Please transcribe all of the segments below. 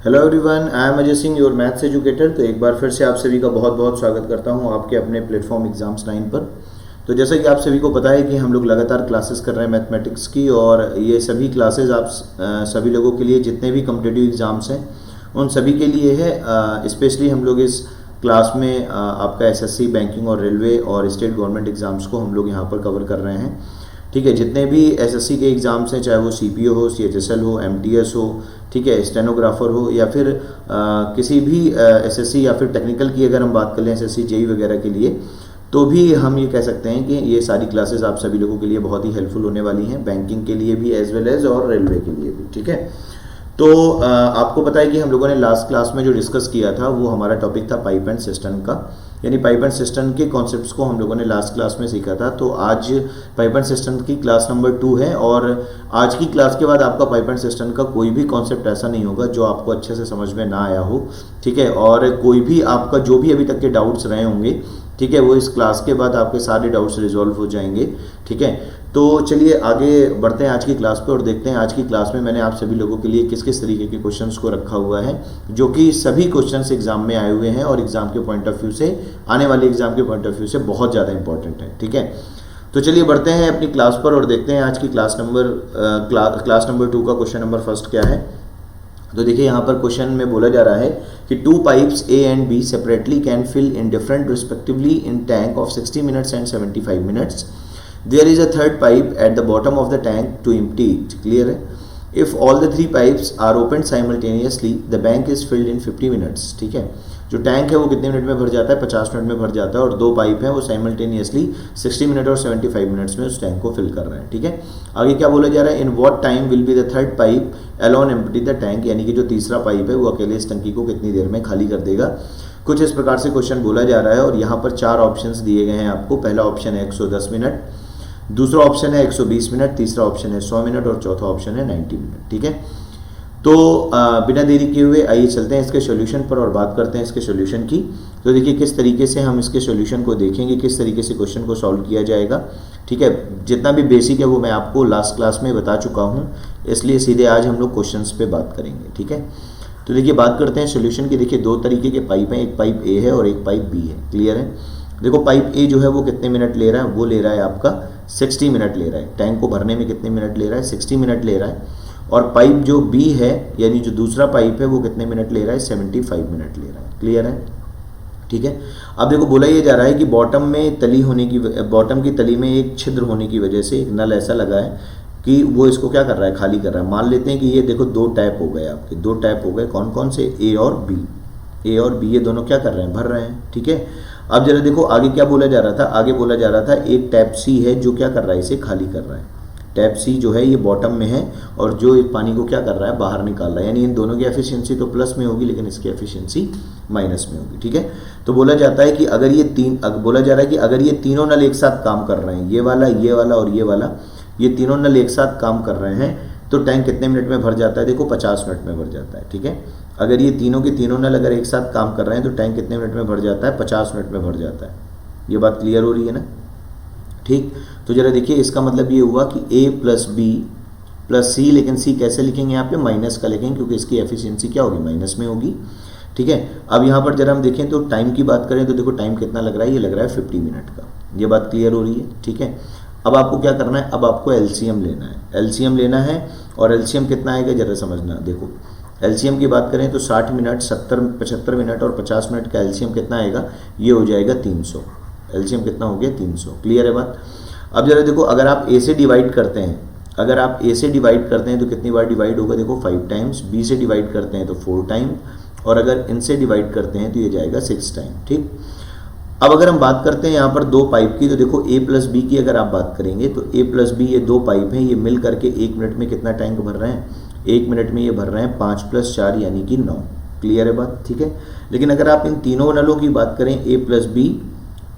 Hello everyone, I am Ajay Singh, your maths educator. तो एक बार फिर से आप सभी का बहुत बहुत स्वागत करता हूं आपके अपने प्लेटफॉर्म एग्जाम्स 9 पर। तो जैसा कि आप सभी को पता है कि हम लोग लगातार क्लासेस कर रहे हैं मैथमेटिक्स की, और ये सभी क्लासेस आप सभी लोगों के लिए, जितने भी कॉम्पिटिटिव एग्जाम्स हैं उन सभी के लिए है। स्पेशली हम लोग इस क्लास में आपका एसएससी, बैंकिंग और रेलवे और स्टेट गवर्नमेंट एग्जाम्स को हम लोग यहाँ पर कवर कर रहे हैं। ठीक है, जितने भी एसएससी के एग्ज़ाम्स हैं, चाहे वो सीपीओ हो, सीएचएसएल हो, एमटीएस हो, ठीक है, स्टेनोग्राफर हो, या फिर किसी भी एसएससी या फिर टेक्निकल की अगर हम बात कर लें एसएससी जेई वगैरह के लिए, तो भी हम ये कह सकते हैं कि ये सारी क्लासेस आप सभी लोगों के लिए बहुत ही हेल्पफुल होने वाली हैं, बैंकिंग के लिए भी एज वेल एज और रेलवे के लिए भी। ठीक है, तो आपको पता है कि हम लोगों ने लास्ट क्लास में जो डिस्कस किया था वो हमारा टॉपिक था पाइप एंड सिस्टम का, यानी पाइप एंड सिस्टम के कॉन्सेप्ट्स को हम लोगों ने लास्ट क्लास में सीखा था। तो आज पाइप एंड सिस्टम की क्लास नंबर 2 है, और आज की क्लास के बाद आपका पाइप एंड सिस्टम का कोई भी कॉन्सेप्ट ऐसा नहीं होगा जो आपको अच्छे से समझ में ना आया हो। ठीक है, और कोई भी आपका जो भी अभी तक के डाउट्स रहे होंगे, ठीक है, वो इस क्लास के बाद आपके सारे डाउट्स रिजॉल्व हो जाएंगे। ठीक है, तो चलिए आगे बढ़ते हैं आज की क्लास पे और देखते हैं आज की क्लास में मैंने आप सभी लोगों के लिए किस किस तरीके के क्वेश्चंस को रखा हुआ है, जो कि सभी क्वेश्चंस एग्जाम में आए हुए हैं और एग्जाम के पॉइंट ऑफ व्यू से, आने वाले एग्जाम के पॉइंट ऑफ व्यू से बहुत ज़्यादा इंपॉर्टेंट है। ठीक है, तो चलिए बढ़ते हैं अपनी क्लास पर और देखते हैं आज की क्लास नंबर 2 का क्वेश्चन नंबर फर्स्ट क्या है। तो देखिए यहाँ पर क्वेश्चन में बोला जा रहा है कि 2 pipes A and B separately can fill in different respectively in tank of 60 minutes and 75 minutes. There is a third pipe at the bottom of the tank to empty it. Clear है? If all the 3 pipes are opened simultaneously, the bank is filled in 50 minutes. ठीक है, जो tank है वो कितने minute में भर जाता है? 50 मिनट में भर जाता है, और 2 पाइप हैं वो साइमल्टेनियसली 60 मिनट और 75 मिनट्स में उस टैंक को फिल कर रहे हैं। ठीक है, आगे क्या बोला जा रहा है? In what time will be the third pipe alone empty the tank, यानी कि जो तीसरा पाइप है वो अकेले इस टंकी को कितनी देर में खाली कर देगा। कुछ इस प्रकार से क्वेश्चन बोला जा रहा है, और यहाँ पर 4 ऑप्शंस दिए गए हैं आपको। पहला ऑप्शन है 110 मिनट, दूसरा ऑप्शन है 120 मिनट, तीसरा ऑप्शन है 100 मिनट और चौथा ऑप्शन है 90 मिनट। ठीक है, तो बिना देरी किए हुए आइए चलते हैं इसके सॉल्यूशन पर और बात करते हैं इसके सॉल्यूशन की। तो देखिए किस तरीके से हम इसके सॉल्यूशन को देखेंगे, किस तरीके से क्वेश्चन को सॉल्व किया जाएगा। ठीक है, जितना भी बेसिक है वो मैं आपको लास्ट क्लास में बता चुका हूँ, इसलिए सीधे आज हम लोग क्वेश्चंस पे बात करेंगे। ठीक है, तो देखिए बात करते हैं सॉल्यूशन की। देखिए 2 तरीके के पाइप हैं, एक पाइप ए है और एक पाइप बी है। क्लियर है? देखो पाइप ए जो है वो कितने मिनट ले रहा है? वो ले रहा है आपका 60 मिनट ले रहा है। टैंक को भरने में कितने मिनट ले रहा है? 60 मिनट ले रहा है। और पाइप जो बी है, यानी जो दूसरा पाइप है, वो कितने मिनट ले रहा है? 75 मिनट ले रहा है। क्लियर है? ठीक है, अब देखो बोला ये जा रहा है कि बॉटम में तली होने की, बॉटम की तली में एक छिद्र होने की वजह से एक नल ऐसा लगा है कि वो इसको क्या कर रहा है? खाली कर रहा है। मान लेते हैं कि ये देखो 2 टैप हो गए आपके, 2 टैप हो गए। कौन कौन से? ए और बी। ए और बी ये दोनों क्या कर रहे हैं? भर रहे हैं। ठीक है, अब जरा देखो आगे क्या बोला जा रहा था। आगे बोला जा रहा था एक टैप सी है जो क्या कर रहा है? इसे खाली कर रहा है। टैप सी जो है ये बॉटम में है, और जो इस पानी को क्या कर रहा है? बाहर निकाल रहा है। यानी इन दोनों की एफिशिएंसी तो प्लस में होगी, लेकिन इसकी एफिशिएंसी माइनस में होगी। ठीक है, तो बोला जाता है कि अगर ये बोला जा रहा है कि अगर ये तीनों नल एक साथ काम कर रहे हैं, ये वाला, ये वाला और ये वाला, ये तीनों नल एक साथ काम कर रहे हैं, तो टैंक कितने मिनट में भर जाता है? देखो 50 मिनट में भर जाता है। ठीक है, अगर ये तीनों के तीनों नल अगर एक साथ काम कर रहे हैं तो टैंक कितने मिनट में भर जाता है? 50 मिनट में भर जाता है। ये बात क्लियर हो रही है ना? ठीक, तो जरा देखिए इसका मतलब ये हुआ कि ए प्लस बी प्लस सी, लेकिन सी कैसे लिखेंगे? यहाँ पे माइनस का लिखेंगे, क्योंकि इसकी एफिशिएंसी क्या होगी? माइनस में होगी। ठीक है, अब यहाँ पर जरा हम देखें तो टाइम की बात करें तो देखो टाइम कितना लग रहा है? ये लग रहा है 50 मिनट का। ये बात क्लियर हो रही है? ठीक है, अब आपको क्या करना है? अब आपको एलसीएम लेना है। एलसीएम लेना है, और एलसीएम कितना आएगा जरा समझना। देखो एलसीएम की बात करें तो 60 मिनट, 70, 75 मिनट और 50 मिनट का एलसीएम कितना आएगा? ये हो जाएगा 300। एलसीएम कितना हो गया? 300। क्लियर है बात? अब जरा देखो अगर आप ए से डिवाइड करते हैं, अगर आप ए से डिवाइड करते हैं तो कितनी बार डिवाइड होगा? देखो 5 टाइम्स। बी से डिवाइड करते हैं तो 4 टाइम, और अगर इनसे डिवाइड करते हैं तो ये जाएगा 6 टाइम। ठीक, अब अगर हम बात करते हैं यहाँ पर 2 पाइप की, तो देखो ए प्लस बी की अगर आप बात करेंगे तो ए प्लस बी ये 2 पाइप हैं, ये मिल करके 1 मिनट में कितना टैंक भर रहे हैं? 1 मिनट में ये भर रहे हैं 5 + 4 यानी कि 9। क्लियर है बात? ठीक है, लेकिन अगर आप इन तीनों नलों की बात करें, ए प्लस बी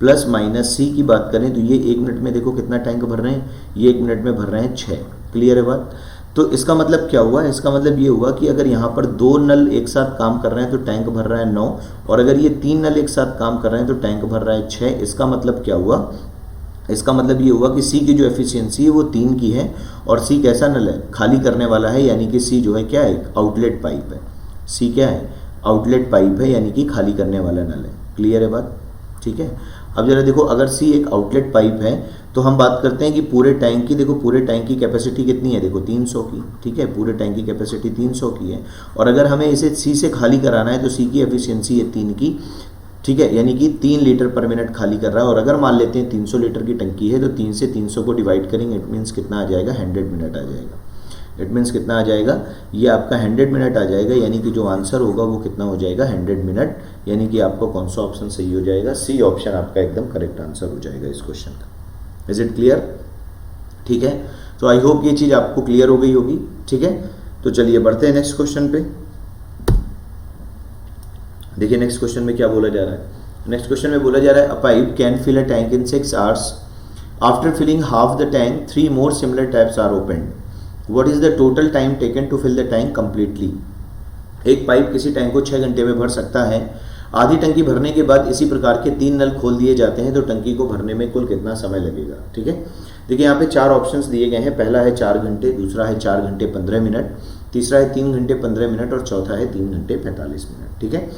प्लस माइनस सी की बात करें, तो ये 1 मिनट में देखो कितना टैंक भर रहे हैं? ये 1 मिनट में भर रहे हैं 6। क्लियर है बात? तो इसका मतलब क्या हुआ? इसका मतलब ये हुआ कि अगर यहाँ पर 2 नल एक साथ काम कर रहे हैं तो टैंक भर रहा है 9, और अगर ये 3 नल एक साथ काम कर रहे हैं तो टैंक भर रहा है 6। इसका मतलब क्या हुआ? इसका मतलब ये हुआ कि सी की जो एफिशिएंसी है वो 3 की है, और सी कैसा नल है? खाली करने वाला है, यानी कि सी जो है क्या है? एक आउटलेट पाइप है। सी क्या है, आउटलेट पाइप है, यानी कि खाली करने वाला नल है। क्लियर है बात, ठीक है। अब जरा देखो, अगर सी एक आउटलेट पाइप है तो हम बात करते हैं कि पूरे टैंक की, देखो पूरे टैंक की कैपेसिटी कितनी है, देखो 300 की, ठीक है, पूरे टैंक की कैपेसिटी 300 की है। और अगर हमें इसे सी से खाली कराना है तो सी की एफिशिएंसी है 3 की, ठीक है, यानी कि 3 लीटर पर मिनट खाली कर रहा है। और अगर मान लेते हैं 300 लीटर की टंकी है तो 3 से 300 को डिवाइड करेंगे, इट मीन्स कितना आ जाएगा, 100 मिनट आ जाएगा। इट मीन्स कितना आ जाएगा, ये आपका 100 मिनट आ जाएगा, यानी कि जो आंसर होगा वो कितना हो जाएगा, 100 मिनट। यानी कि आपका कौन सा ऑप्शन सही हो जाएगा, सी ऑप्शन आपका एकदम करेक्ट आंसर हो जाएगा इस क्वेश्चन का। इज इट क्लियर, ठीक है। तो आई होप ये चीज़ आपको क्लियर हो गई होगी, ठीक है। तो चलिए बढ़ते हैं नेक्स्ट क्वेश्चन पे। देखिए नेक्स्ट क्वेश्चन में क्या बोला जा रहा है। नेक्स्ट क्वेश्चन में बोला जा रहा है, a pipe can fill a tank in 6 hours, after filling half the tank 3 more similar taps are open, what is the total time taken to fill the tank completely. एक pipe किसी tank को 6 घंटे में भर सकता है। आधी टंकी भरने के बाद इसी प्रकार के 3 नल खोल दिए जाते हैं तो टंकी को भरने में कुल कितना समय लगेगा, ठीक है। देखिए यहाँ पे 4 ऑप्शंस दिए गए हैं। पहला है 4 घंटे, दूसरा है 4 घंटे 15 मिनट, तीसरा है 3 घंटे 15 मिनट और चौथा है 3 घंटे 45 मिनट, ठीक है।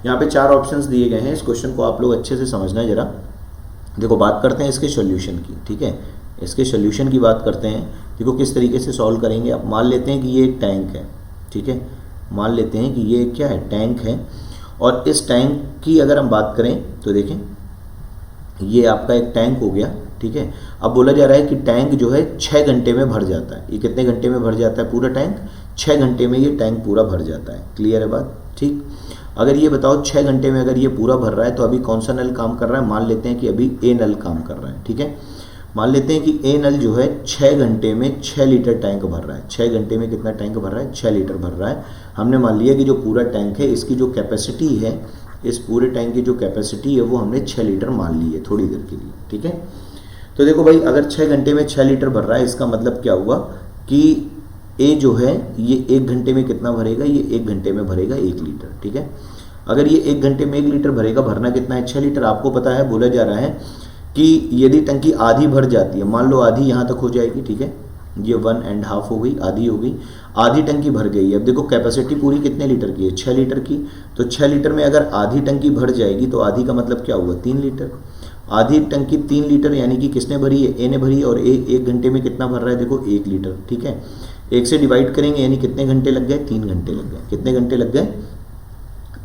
यहाँ पे 4 ऑप्शंस दिए गए हैं। इस क्वेश्चन को आप लोग अच्छे से समझना है जरा। देखो बात करते हैं इसके सोल्यूशन की, ठीक है, इसके सोल्यूशन की बात करते हैं। देखो किस तरीके से सॉल्व करेंगे। आप मान लेते हैं कि ये एक टैंक है, ठीक है, मान लेते हैं कि ये क्या है, टैंक है। और इस टैंक की अगर हम बात करें तो देखें ये आपका एक टैंक हो गया, ठीक है। अब बोला जा रहा है कि टैंक जो है 6 घंटे में भर जाता है। ये कितने घंटे में भर जाता है पूरा टैंक, 6 घंटे में ये टैंक पूरा भर जाता है। क्लियर है बात, ठीक। अगर ये बताओ 6 घंटे में अगर ये पूरा भर रहा है तो अभी कौन सा नल काम कर रहा है, मान लेते हैं कि अभी ए नल काम कर रहा है, ठीक है। मान लेते हैं कि ए नल जो है 6 घंटे में 6 लीटर टैंक भर रहा है। 6 घंटे में कितना टैंक भर रहा है, 6 लीटर भर रहा है। हमने मान लिया कि जो पूरा टैंक है इसकी जो कैपेसिटी है, इस पूरे टैंक की जो कैपेसिटी है वो हमने 6 लीटर मान ली है थोड़ी देर के लिए, ठीक है। तो देखो भाई, अगर 6 घंटे में 6 लीटर भर रहा है, इसका मतलब क्या हुआ कि ए जो है ये 1 घंटे में कितना भरेगा, ये 1 घंटे में भरेगा 1 लीटर, ठीक है। अगर ये 1 घंटे में 1 लीटर भरेगा, भरना कितना है, 6 लीटर। आपको पता है, बोला जा रहा है कि यदि टंकी आधी भर जाती है, मान लो आधी यहाँ तक हो जाएगी, ठीक है, ये 1.5 हो गई, आधी हो गई, आधी टंकी भर गई। अब देखो कैपेसिटी पूरी कितने लीटर की है, 6 लीटर की। तो 6 लीटर में अगर आधी टंकी भर जाएगी तो आधी का मतलब क्या हुआ, 3 लीटर। आधी टंकी 3 लीटर, यानी कि किसने भरी है, ए ने भरी है। और ए 1 घंटे में कितना भर रहा है, देखो 1 लीटर, ठीक है। 1 से डिवाइड करेंगे यानी कितने घंटे लग गए, 3 घंटे लग गए। कितने घंटे लग गए,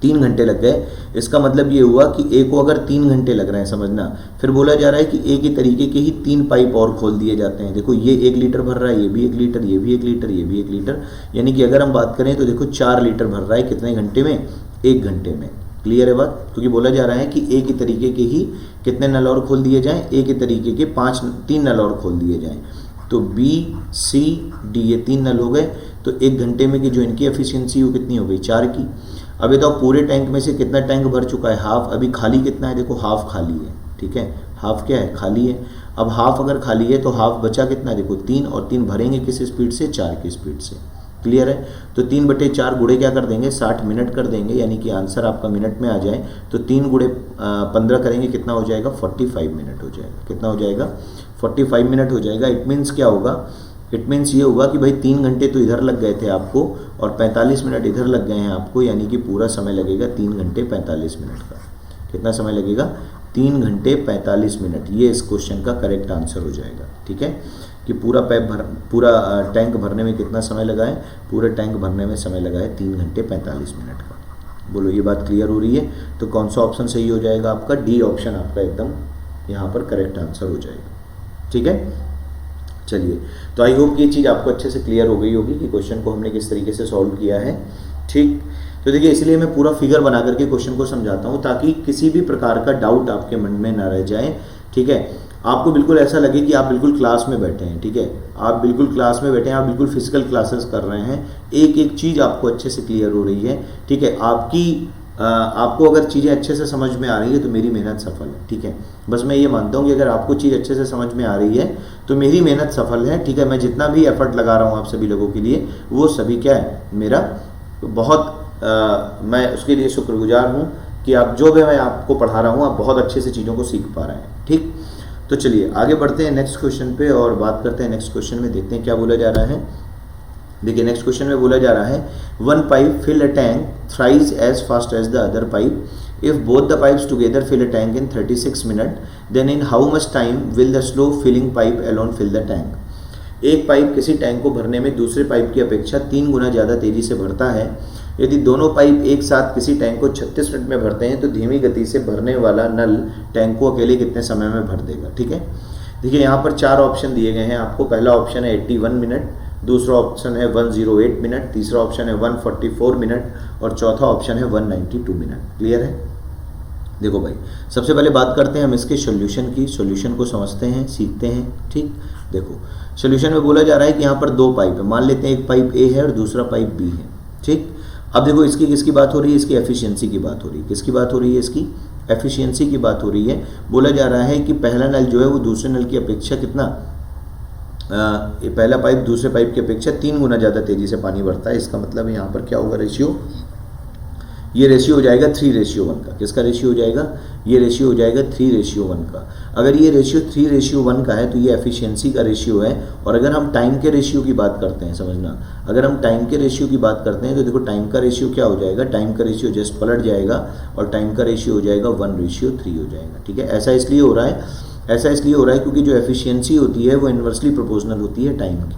3 घंटे लग गए। इसका मतलब ये हुआ कि ए को अगर 3 घंटे लग रहे हैं, समझना। फिर बोला जा रहा है कि ए की तरीके के ही 3 पाइप और खोल दिए जाते हैं। देखो ये 1 लीटर भर रहा है, ये भी 1 लीटर, ये भी 1 लीटर, ये भी 1 लीटर, यानी कि अगर हम बात करें तो देखो 4 लीटर भर रहा है कितने घंटे में, 1 घंटे में। क्लियर है बात, क्योंकि बोला जा रहा है कि ए की तरीके के ही कितने नल और खोल दिए जाएं, ए के तरीके के 3 नल और खोल दिए जाएं। तो बी सी डी ये 3 नल हो गए। तो 1 घंटे में की जो इनकी एफिशिएंसी वो कितनी हो गई, 4 की। अभी तो पूरे टैंक में से कितना टैंक भर चुका है, हाफ। अभी खाली कितना है, देखो हाफ खाली है, ठीक है, हाफ क्या है, खाली है। अब हाफ अगर खाली है तो हाफ बचा कितना, देखो 3, और 3 भरेंगे किस स्पीड से, 4 की स्पीड से। क्लियर है। तो 3/4 गुणे क्या कर देंगे, 60 मिनट कर देंगे, यानी कि आंसर आपका मिनट में आ जाए। तो 3 गुणे 15 करेंगे, कितना हो जाएगा, 45 मिनट हो जाएगा। कितना हो जाएगा, 45 मिनट हो जाएगा। इट मीन्स क्या होगा, इट मीन्स ये होगा कि भाई 3 घंटे तो इधर लग गए थे आपको और 45 मिनट इधर लग गए हैं आपको, यानी कि पूरा समय लगेगा 3 घंटे 45 मिनट का। कितना समय लगेगा, 3 घंटे 45 मिनट। ये इस क्वेश्चन का करेक्ट आंसर हो जाएगा, ठीक है। कि पूरा पूरा टैंक भरने में कितना समय लगा है, पूरे टैंक भरने में समय लगा है 3 घंटे 45 मिनट का। बोलो ये बात क्लियर हो रही है। तो कौन सा ऑप्शन सही हो जाएगा आपका, डी ऑप्शन आपका एकदम यहाँ पर करेक्ट आंसर हो जाएगा, ठीक है। चलिए, तो आई होप ये चीज़ आपको अच्छे से क्लियर हो गई होगी कि क्वेश्चन को हमने किस तरीके से सॉल्व किया है, ठीक। तो देखिए, इसलिए मैं पूरा फिगर बना करके क्वेश्चन को समझाता हूँ ताकि किसी भी प्रकार का डाउट आपके मन में ना रह जाए, ठीक है। आपको बिल्कुल ऐसा लगे कि आप बिल्कुल क्लास में बैठे हैं, ठीक है, आप बिल्कुल क्लास में बैठे हैं, आप बिल्कुल फिजिकल क्लासेस कर रहे हैं, एक एक चीज़ आपको अच्छे से क्लियर हो रही है, ठीक है। आपको अगर चीज़ें अच्छे से समझ में आ रही है तो मेरी मेहनत सफल है, ठीक है। बस मैं ये मानता हूँ कि अगर आपको चीज़ अच्छे से समझ में आ रही है तो मेरी मेहनत सफल है, ठीक है। मैं जितना भी एफर्ट लगा रहा हूँ आप सभी लोगों के लिए, वो सभी क्या है, मेरा बहुत मैं उसके लिए शुक्रगुजार हूँ कि आप जो भी मैं आपको पढ़ा रहा हूँ, आप बहुत अच्छे से चीज़ों को सीख पा रहे हैं, ठीक। तो चलिए आगे बढ़ते हैं नेक्स्ट क्वेश्चन पे और बात करते हैं नेक्स्ट क्वेश्चन में, देखते हैं क्या बोला जा रहा है। देखिए नेक्स्ट क्वेश्चन में बोला जा रहा है one pipe fill a tank thrice as fast as the other pipe if both the pipes together fill a tank in 36 minute then in how much time will the slow filling pipe alone fill the tank. एक pipe किसी tank को भरने में दूसरे pipe की अपेक्षा 3 गुना ज़्यादा तेजी से भरता है। यदि दोनों पाइप एक साथ किसी टैंक को 36 मिनट में भरते हैं तो धीमी गति से भरने वाला नल टैंक को अकेले कितने समय में भर देगा। ठीक है, देखिए यहाँ पर 4 ऑप्शन दिए गए हैं आपको। पहला ऑप्शन है 81 मिनट, दूसरा ऑप्शन है 108 मिनट, तीसरा ऑप्शन है 144 मिनट और चौथा ऑप्शन है 192 मिनट। क्लियर है? देखो भाई, सबसे पहले बात करते हैं हम इसके सॉल्यूशन की। सॉल्यूशन को समझते हैं, सीखते हैं। ठीक, देखो सॉल्यूशन में बोला जा रहा है कि यहाँ पर 2 पाइप है। मान लेते हैं एक पाइप ए है और दूसरा पाइप बी है। ठीक, अब देखो इसकी किसकी बात हो रही है? इसकी एफिशिएंसी की बात हो रही है। किसकी बात हो रही है? इसकी एफिशिएंसी की बात हो रही है। बोला जा रहा है कि पहला नल जो है वो दूसरे नल की अपेक्षा कितना, पहला पाइप दूसरे पाइप की अपेक्षा 3 गुना ज़्यादा तेज़ी से पानी भरता है। इसका मतलब यहाँ पर क्या होगा रेशियो? ये रेशियो हो जाएगा 3:1 का। किसका रेशियो हो जाएगा? ये रेशियो हो जाएगा 3:1 का। अगर ये रेशियो 3:1 का है तो ये एफिशिएंसी का रेशियो है। और अगर हम टाइम के रेशियो की बात करते हैं, समझना, अगर हम टाइम के रेशियो की बात करते हैं तो देखो टाइम का रेशियो क्या हो जाएगा? टाइम का रेशियो जस्ट पलट जाएगा और टाइम का रेशियो हो जाएगा 1:3 हो जाएगा। ठीक है, ऐसा इसलिए हो रहा है क्योंकि जो एफिशिएंसी होती है वो इन्वर्सली प्रोपोर्शनल होती है टाइम की।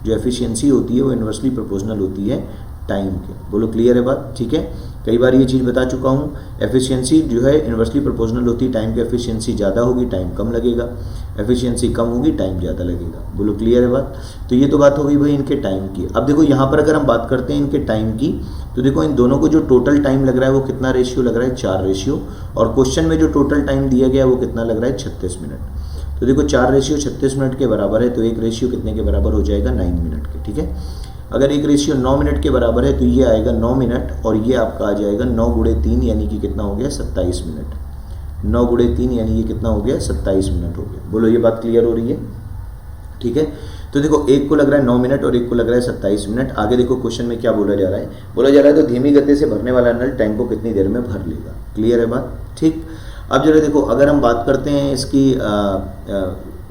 जो एफिशिएंसी होती है वो इन्वर्सली प्रोपोर्शनल होती है टाइम के। बोलो क्लियर है बात? ठीक है, कई बार ये चीज़ बता चुका हूँ। एफिशिएंसी जो है इन्वर्सली प्रोपोर्शनल होती है टाइम की। एफिशिएंसी ज़्यादा होगी टाइम कम लगेगा, एफिशिएंसी कम होगी टाइम ज़्यादा लगेगा। बोलो क्लियर है बात? तो ये तो बात हो गई भाई इनके टाइम की। अब देखो यहाँ पर अगर हम बात करते हैं इनके टाइम की तो देखो इन दोनों को जो टोटल टाइम लग रहा है वो कितना रेशियो लग रहा है? 4 रेशियो। और क्वेश्चन में जो टोटल टाइम दिया गया है वो कितना लग रहा है? 36 मिनट। तो देखो 4 रेशियो 36 मिनट के बराबर है तो एक रेशियो कितने के बराबर हो जाएगा? 9 मिनट के। ठीक है, अगर एक रेशियो 9 मिनट के बराबर है तो ये आएगा 9 मिनट और ये आपका आ जाएगा 9 गुणे 3 यानी कि कितना हो गया? 27 मिनट। 9 गुणे 3 यानी ये कितना हो गया? 27 मिनट हो गया। बोलो ये बात क्लियर हो रही है? ठीक है, तो देखो एक को लग रहा है 9 मिनट और एक को लग रहा है 27 मिनट। आगे देखो क्वेश्चन में क्या बोला जा रहा है? बोला जा रहा है तो धीमी गति से भरने वाला नल टैंक को कितनी देर में भर लेगा। क्लियर है बात? ठीक, अब जरा देखो अगर हम बात करते हैं इसकी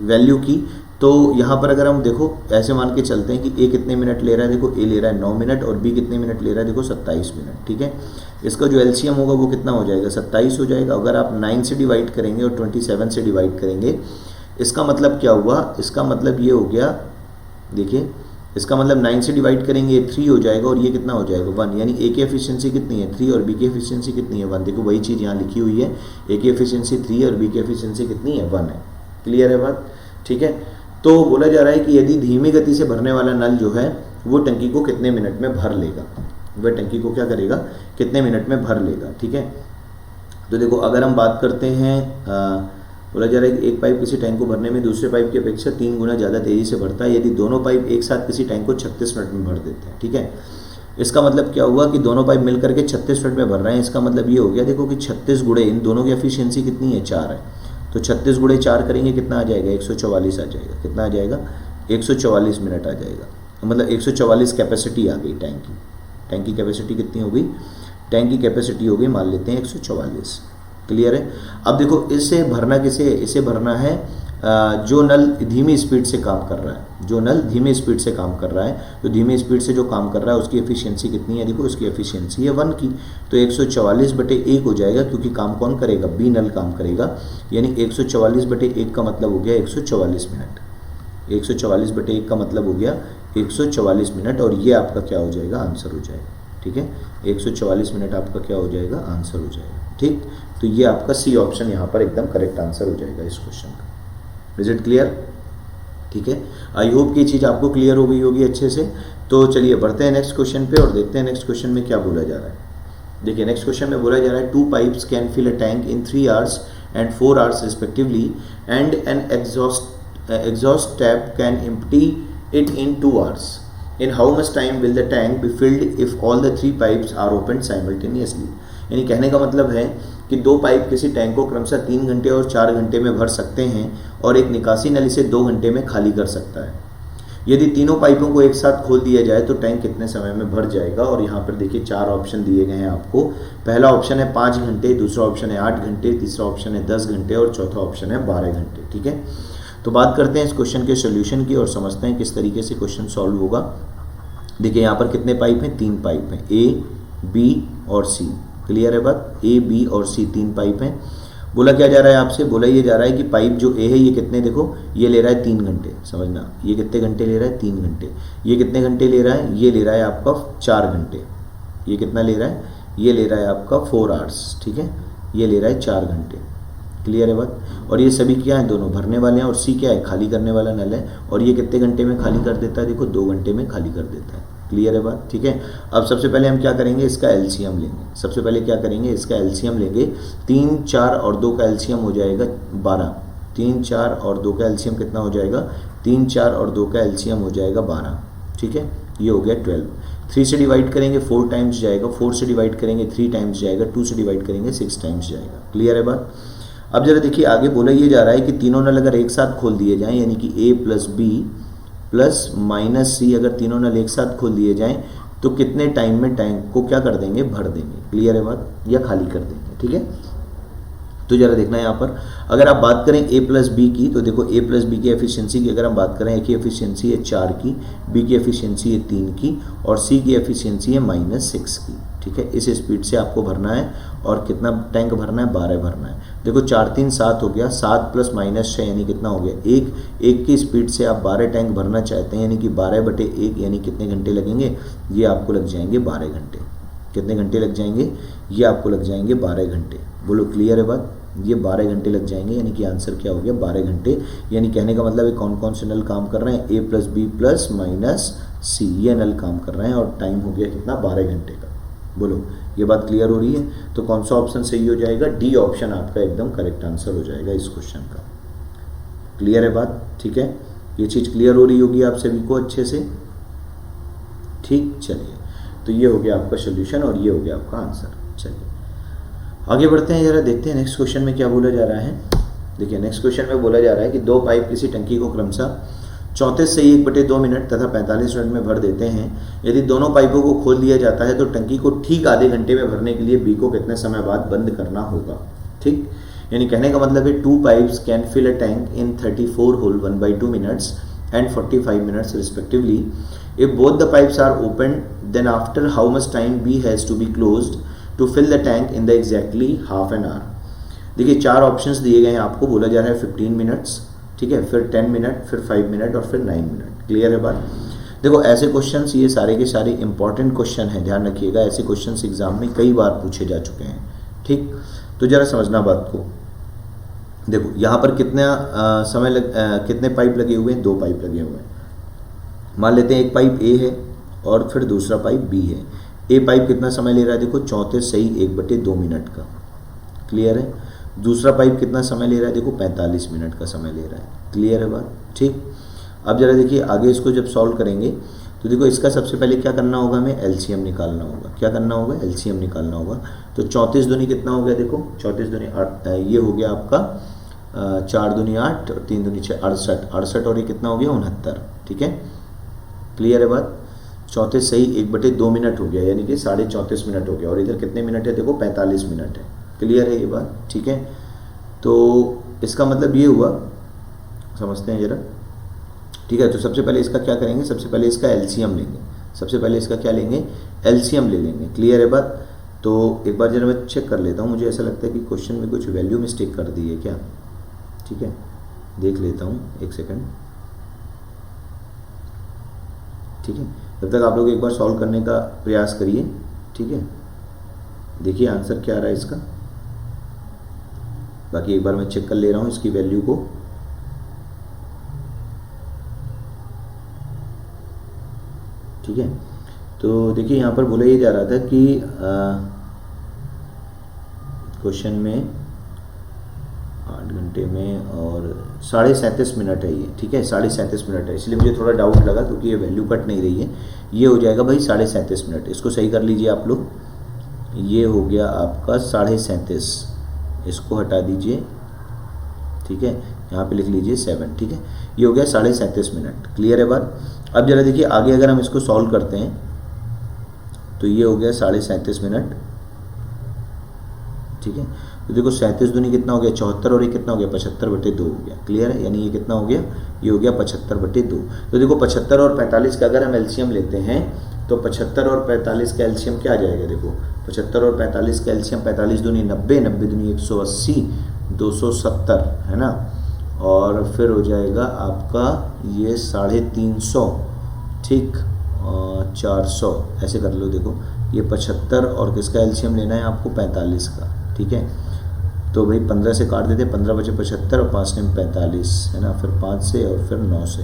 वैल्यू की तो यहाँ पर अगर हम देखो ऐसे मान के चलते हैं कि ए कितने मिनट ले रहा है? देखो ए ले रहा है 9 मिनट और बी कितने मिनट ले रहा है? देखो 27 मिनट। ठीक है, इसका जो एलसीएम होगा वो कितना हो जाएगा? 27 हो जाएगा। अगर आप 9 से डिवाइड करेंगे और 27 से डिवाइड करेंगे, इसका मतलब क्या हुआ? इसका मतलब ये हो गया, देखिए इसका मतलब 9 से डिवाइड करेंगे 3 हो जाएगा और ये कितना हो जाएगा? 1। यानी ए की एफिशिएंसी कितनी है? 3 और बी की एफिशिएंसी कितनी है? 1। देखो वही चीज़ यहाँ लिखी हुई है, ए की एफिशिएंसी 3 और बी की एफिशिएंसी कितनी है? 1 है। क्लियर है बात? ठीक है, तो बोला जा रहा है कि यदि धीमी गति से भरने वाला नल जो है वो टंकी को कितने मिनट में भर लेगा? वह टंकी को क्या करेगा? कितने मिनट में भर लेगा। ठीक है, तो देखो अगर हम बात करते हैं बोला जा रहा है कि एक पाइप किसी टैंक को भरने में दूसरे पाइप की अपेक्षा 3 गुना ज़्यादा तेज़ी से भरता है यदि दोनों पाइप एक साथ किसी टैंक को 36 मिनट में भर देते हैं। ठीक है, इसका मतलब क्या हुआ कि दोनों पाइप मिलकर के 36 मिनट में भर रहे हैं। इसका मतलब ये हो गया देखो कि 36 गुणे इन दोनों की एफिशिएंसी कितनी है? 4 है। तो 36 गुणे 4 करेंगे कितना आ जाएगा? 144 आ जाएगा। कितना आ जाएगा? 144 मिनट आ जाएगा। मतलब 144 कैपेसिटी आ गई टैंक की। टैंक की कैपेसिटी कितनी हो गई? टैंक की कैपेसिटी हो गई मान लेते हैं 144। क्लियर है? अब देखो इसे भरना किसे? इसे भरना है जो नल धीमी स्पीड से काम कर रहा है। जो नल धीमी स्पीड से काम कर रहा है तो धीमी स्पीड से जो काम कर रहा है उसकी एफिशिएंसी कितनी है? देखो उसकी एफिशिएंसी है 1 की। तो 144/1 हो जाएगा क्योंकि काम कौन करेगा? बी नल काम करेगा। यानी 144/1 का मतलब हो गया 144 मिनट। 144/1 का मतलब हो गया 144 मिनट और ये आपका क्या हो जाएगा? आंसर हो जाएगा। ठीक है, 144 मिनट आपका क्या हो जाएगा? आंसर हो जाएगा। ठीक, तो ये आपका सी ऑप्शन यहाँ पर एकदम करेक्ट आंसर हो जाएगा इस क्वेश्चन का। Is it clear? ठीक है, आई होप कि ये चीज़ आपको क्लियर हो गई होगी अच्छे से। तो चलिए बढ़ते हैं नेक्स्ट क्वेश्चन पे और देखते हैं नेक्स्ट क्वेश्चन में क्या बोला जा रहा है। देखिए नेक्स्ट क्वेश्चन में बोला जा रहा है 2 pipes can fill a tank in 3 hours and 4 hours respectively and an exhaust tap can empty it in 2 hours. In how much time will the tank be filled if all the 3 pipes are opened simultaneously? यानी कहने का मतलब है कि 2 pipe किसी tank को क्रमशः 3 घंटे और 4 घंटे में भर सकते हैं और एक निकासी नली से 2 घंटे में खाली कर सकता है। यदि तीनों पाइपों को एक साथ खोल दिया जाए तो टैंक कितने समय में भर जाएगा? और यहाँ पर देखिए 4 ऑप्शन दिए गए हैं आपको। पहला ऑप्शन है 5 घंटे, दूसरा ऑप्शन है 8 घंटे, तीसरा ऑप्शन है 10 घंटे और चौथा ऑप्शन है 12 घंटे। ठीक है, तो बात करते हैं इस क्वेश्चन के सोल्यूशन की और समझते हैं किस तरीके से क्वेश्चन सॉल्व होगा। देखिए यहाँ पर कितने पाइप हैं, 3 पाइप हैं, ए बी और सी। क्लियर है बात, ए बी और सी 3 पाइप हैं। बोला क्या जा रहा है आपसे, बोला ये जा रहा है कि पाइप जो ए है ये कितने, देखो ये ले रहा है 3 घंटे, समझना ये कितने घंटे ले रहा है, 3 घंटे। ये कितने घंटे ले रहा है, ये ले रहा है आपका 4 घंटे। ये कितना ले रहा है, ये ले रहा है आपका 4 आवर्स, ठीक है, ये ले रहा है 4 घंटे। क्लियर है बात। और ये सभी क्या है, दोनों भरने वाले हैं, और सी क्या है, खाली करने वाला नल है। और ये कितने घंटे में खाली कर देता है, देखो 2 घंटे में खाली कर देता है। क्लियर है बात, ठीक है। अब सबसे पहले हम क्या करेंगे, इसका एलसीएम लेंगे। सबसे पहले क्या करेंगे, इसका एलसीएम लेंगे। 3, 4 और 2 का एलसीएम हो जाएगा 12। 3, 4 और 2 का एलसीएम कितना हो जाएगा, 3, 4 और 2 का एलसीएम हो जाएगा 12, ठीक है, ये हो गया 12। 3 से डिवाइड करेंगे 4 टाइम्स जाएगा, 4 से डिवाइड करेंगे 3 टाइम्स जाएगा, 2 से डिवाइड करेंगे 6 टाइम्स जाएगा। क्लियर है बात। अब जरा देखिए आगे बोला ये जा रहा है कि तीनों नल अगर एक साथ खोल दिए जाएं, यानी कि ए प्लस बी प्लस माइनस सी, अगर तीनों नल एक साथ खोल दिए जाएं तो कितने टाइम में टैंक को क्या कर देंगे, भर देंगे। क्लियर है बात, या खाली कर देंगे, ठीक है। तो जरा देखना है यहाँ पर, अगर आप बात करें ए प्लस बी की, तो देखो ए प्लस बी की एफिशिएंसी की अगर हम बात करें, ए की एफिशिएंसी है 4 की, बी की एफिशिएंसी है 3 की, और सी की एफिशिएंसी है -6 की, ठीक है। इस स्पीड से आपको भरना है, और कितना टैंक भरना है, 12 भरना है। देखो 4 3 7 हो गया, 7 प्लस -6 यानी कितना हो गया, 1 की स्पीड से आप 12 टैंक भरना चाहते हैं, यानी कि 12/1 यानी कितने घंटे लगेंगे, ये आपको लग जाएंगे 12 घंटे। कितने घंटे लग जाएंगे, ये आपको लग जाएंगे 12 घंटे। बोलो क्लियर है बात, ये 12 घंटे लग जाएंगे, यानी कि आंसर क्या हो गया, 12 घंटे। यानी कहने का मतलब है कौन कौन से नल काम कर रहे हैं, ए प्लस बी प्लस माइनस सी, ये नल काम कर रहे हैं, और टाइम हो गया कितना, 12 घंटे का। बोलो ये बात क्लियर हो रही है। तो कौन सा ऑप्शन सही हो जाएगा, डी ऑप्शन आपका एकदम करेक्ट आंसर हो जाएगा इस क्वेश्चन का। क्लियर है बात, ठीक है, ये चीज़ क्लियर हो रही होगी आप सभी को अच्छे से, ठीक। चलिए, तो ये हो गया आपका सोल्यूशन, और ये हो गया आपका आंसर। चलिए आगे बढ़ते हैं, जरा देखते हैं नेक्स्ट क्वेश्चन में क्या बोला जा रहा है। देखिए नेक्स्ट क्वेश्चन में बोला जा रहा है कि 2 पाइप किसी टंकी को क्रमशः 34 से 1/2 मिनट तथा 45 मिनट में भर देते हैं। यदि दोनों पाइपों को खोल दिया जाता है तो टंकी को ठीक आधे घंटे में भरने के लिए बी को कितने समय बाद बंद करना होगा, ठीक। यानी कहने का मतलब है 2 pipes can fill a tank in 34 whole 1/2 minutes and 45 minutes respectively. If both the pipes are open, then after how much time B has to be closed to fill the tank in the exactly half an hour। देखिए 4 options दिए गए हैं आपको, बोला जा रहा है 15 minutes, ठीक है, फिर 10 मिनट, फिर 5 मिनट और फिर 9 मिनट। क्लियर है बात। देखो ऐसे क्वेश्चंस ये सारे के सारे इंपॉर्टेंट क्वेश्चन हैं, ध्यान रखिएगा, ऐसे क्वेश्चंस एग्जाम में कई बार पूछे जा चुके हैं, ठीक। तो जरा समझना बात को। देखो यहाँ पर कितना कितने पाइप लगे हुए हैं, 2 पाइप लगे हुए हैं। मान लेते हैं एक पाइप ए है और फिर दूसरा पाइप बी है। ए पाइप कितना समय ले रहा है, देखो 34 सही 1/2 मिनट का। क्लियर है। दूसरा पाइप कितना समय ले रहा है, देखो 45 मिनट का समय ले रहा है। क्लियर है बात, ठीक। अब जरा देखिए आगे इसको जब सॉल्व करेंगे तो देखो इसका सबसे पहले क्या करना होगा, हमें एलसीएम निकालना होगा। क्या करना होगा, एलसीएम निकालना होगा। तो 34 दूनी कितना हो गया, देखो 34 दूनी 8, ये हो गया आपका 4 दूनी 8 और 3 दूनी 6, 68 और ये कितना हो गया 69, ठीक है। क्लियर है बात। 34 सही 1/2 मिनट हो गया, यानी कि 34.5 मिनट हो गया, और इधर कितने मिनट है, देखो 45 मिनट है। क्लियर है ये बात, ठीक है। तो इसका मतलब ये हुआ, समझते हैं जरा, ठीक है। तो सबसे पहले इसका क्या करेंगे, सबसे पहले इसका एलसीएम लेंगे। सबसे पहले इसका क्या लेंगे, एलसीएम ले लेंगे। क्लियर है बात। तो एक बार जरा मैं चेक कर लेता हूँ, मुझे ऐसा लगता है कि क्वेश्चन में कुछ वैल्यू मिस्टेक कर दी है क्या, ठीक है, देख लेता हूँ, एक सेकेंड, ठीक है। जब तक आप लोग एक बार सॉल्व करने का प्रयास करिए, ठीक है। देखिए आंसर क्या आ रहा है इसका, बाकी एक बार मैं चेक कर ले रहा हूँ इसकी वैल्यू को। ठीक है। तो देखिए यहाँ पर बोला ये जा रहा था कि क्वेश्चन में 8 घंटे में और 37.5 मिनट है ये, ठीक है, 37.5 मिनट है, इसलिए मुझे थोड़ा डाउट लगा क्योंकि ये वैल्यू कट नहीं रही है। ये हो जाएगा भाई 37.5 मिनट, इसको सही कर लीजिए आप लोग। ये हो गया आपका 37.5, इसको हटा दीजिए, ठीक है, यहाँ पे लिख लीजिए 7, ठीक है। ये हो गया 37.5 मिनट। क्लियर है बात। अब जरा देखिए आगे अगर हम इसको सॉल्व करते हैं तो ये हो गया 37.5 मिनट, ठीक है। तो देखो 37 दूनी कितना हो गया 74 और ये कितना हो गया 75/2 हो गया। क्लियर है, यानी ये कितना हो गया, ये हो गया 75/2। तो देखो 75 और 45 का अगर हम एलसीएम लेते हैं तो 75 और 45 का एलसीएम क्या आ जाएगा, देखो 75 और 45 का एलसीएम 45 दूनी 90, 90 दूनी 180, 270 है ना, और फिर हो जाएगा आपका ये 350, ठीक, 400, ऐसे कर लो। देखो ये 75 और किसका एलसीएम लेना है आपको 45 का, ठीक है। तो भाई 15 से काट देते, 15 बचे 75 और 5 ने 45 है ना, फिर 5 से और फिर 9 से,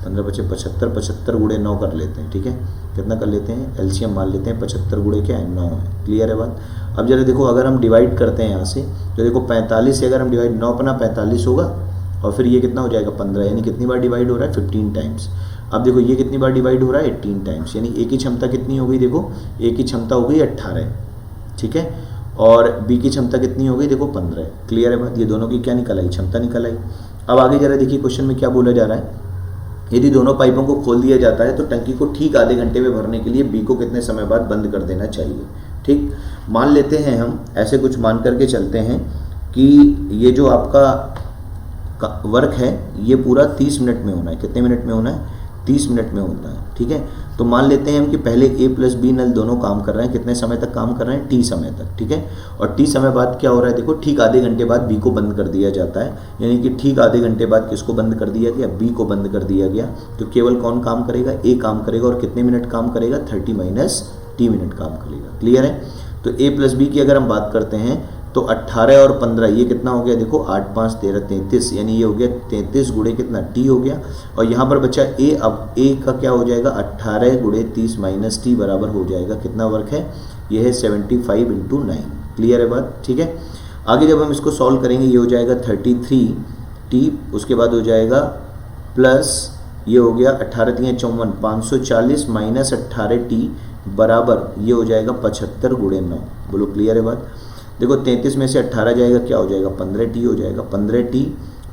15 बचे 75, 75 गुणे 9 कर लेते हैं, ठीक है। कितना कर लेते हैं, एलसीएम मान लेते हैं, 75 गुणे क्या है 9 है। क्लियर है बात। अब जरा देखो अगर हम डिवाइड करते हैं यहाँ से, तो देखो 45 से अगर हम डिवाइड 9 अपना 45 होगा, और फिर ये कितना हो जाएगा 15, यानी कितनी बार डिवाइड हो रहा है 15 टाइम्स। अब देखो ये कितनी बार डिवाइड हो रहा है 18 टाइम्स, यानी ए की क्षमता कितनी हो गई, देखो ए की क्षमता हो गई 18, ठीक है, और बी की क्षमता कितनी हो गई, देखो 15। क्लियर है बात, ये दोनों की क्या निकल आई, क्षमता निकल आई। अब आगे जरा देखिए क्वेश्चन में क्या बोला जा रहा है, यदि दोनों पाइपों को खोल दिया जाता है तो टंकी को ठीक आधे घंटे में भरने के लिए बी को कितने समय बाद बंद कर देना चाहिए। ठीक, मान लेते हैं हम ऐसे कुछ मान करके चलते हैं कि ये जो आपका वर्क है ये पूरा 30 मिनट में होना है। कितने मिनट में होना है, 30 मिनट में होता है, ठीक है। तो मान लेते हैं हम कि पहले ए प्लस बी नल दोनों काम कर रहे हैं, कितने समय तक काम कर रहे हैं, टी समय तक, ठीक है। और टी समय बाद क्या हो रहा है, देखो ठीक आधे घंटे बाद बी को बंद कर दिया जाता है, यानी कि ठीक आधे घंटे बाद किसको बंद कर दिया गया, बी को बंद कर दिया गया। तो केवल कौन काम करेगा, ए काम करेगा, और कितने मिनट काम करेगा, 30 माइनस टी मिनट काम करेगा। क्लियर है। तो ए प्लस बी की अगर हम बात करते हैं तो 18 और 15 ये कितना हो गया, देखो 8 5 13 33, यानी ये हो गया 33 गुणे कितना टी हो गया। और यहाँ पर बचा ए, अब ए का क्या हो जाएगा, 18 गुणे 30 माइनस टी बराबर हो जाएगा कितना वर्क है, ये है 75 × 9। क्लियर है बात, ठीक है। आगे जब हम इसको सॉल्व करेंगे ये हो जाएगा 33 टी, उसके बाद हो जाएगा प्लस ये हो गया 18 × 3 = 54, 540 माइनस 18 टी बराबर ये हो जाएगा 75 गुणे 9। बोलो क्लियर है बात। देखो 33 में से 18 जाएगा, क्या हो जाएगा 15 टी हो जाएगा, 15 टी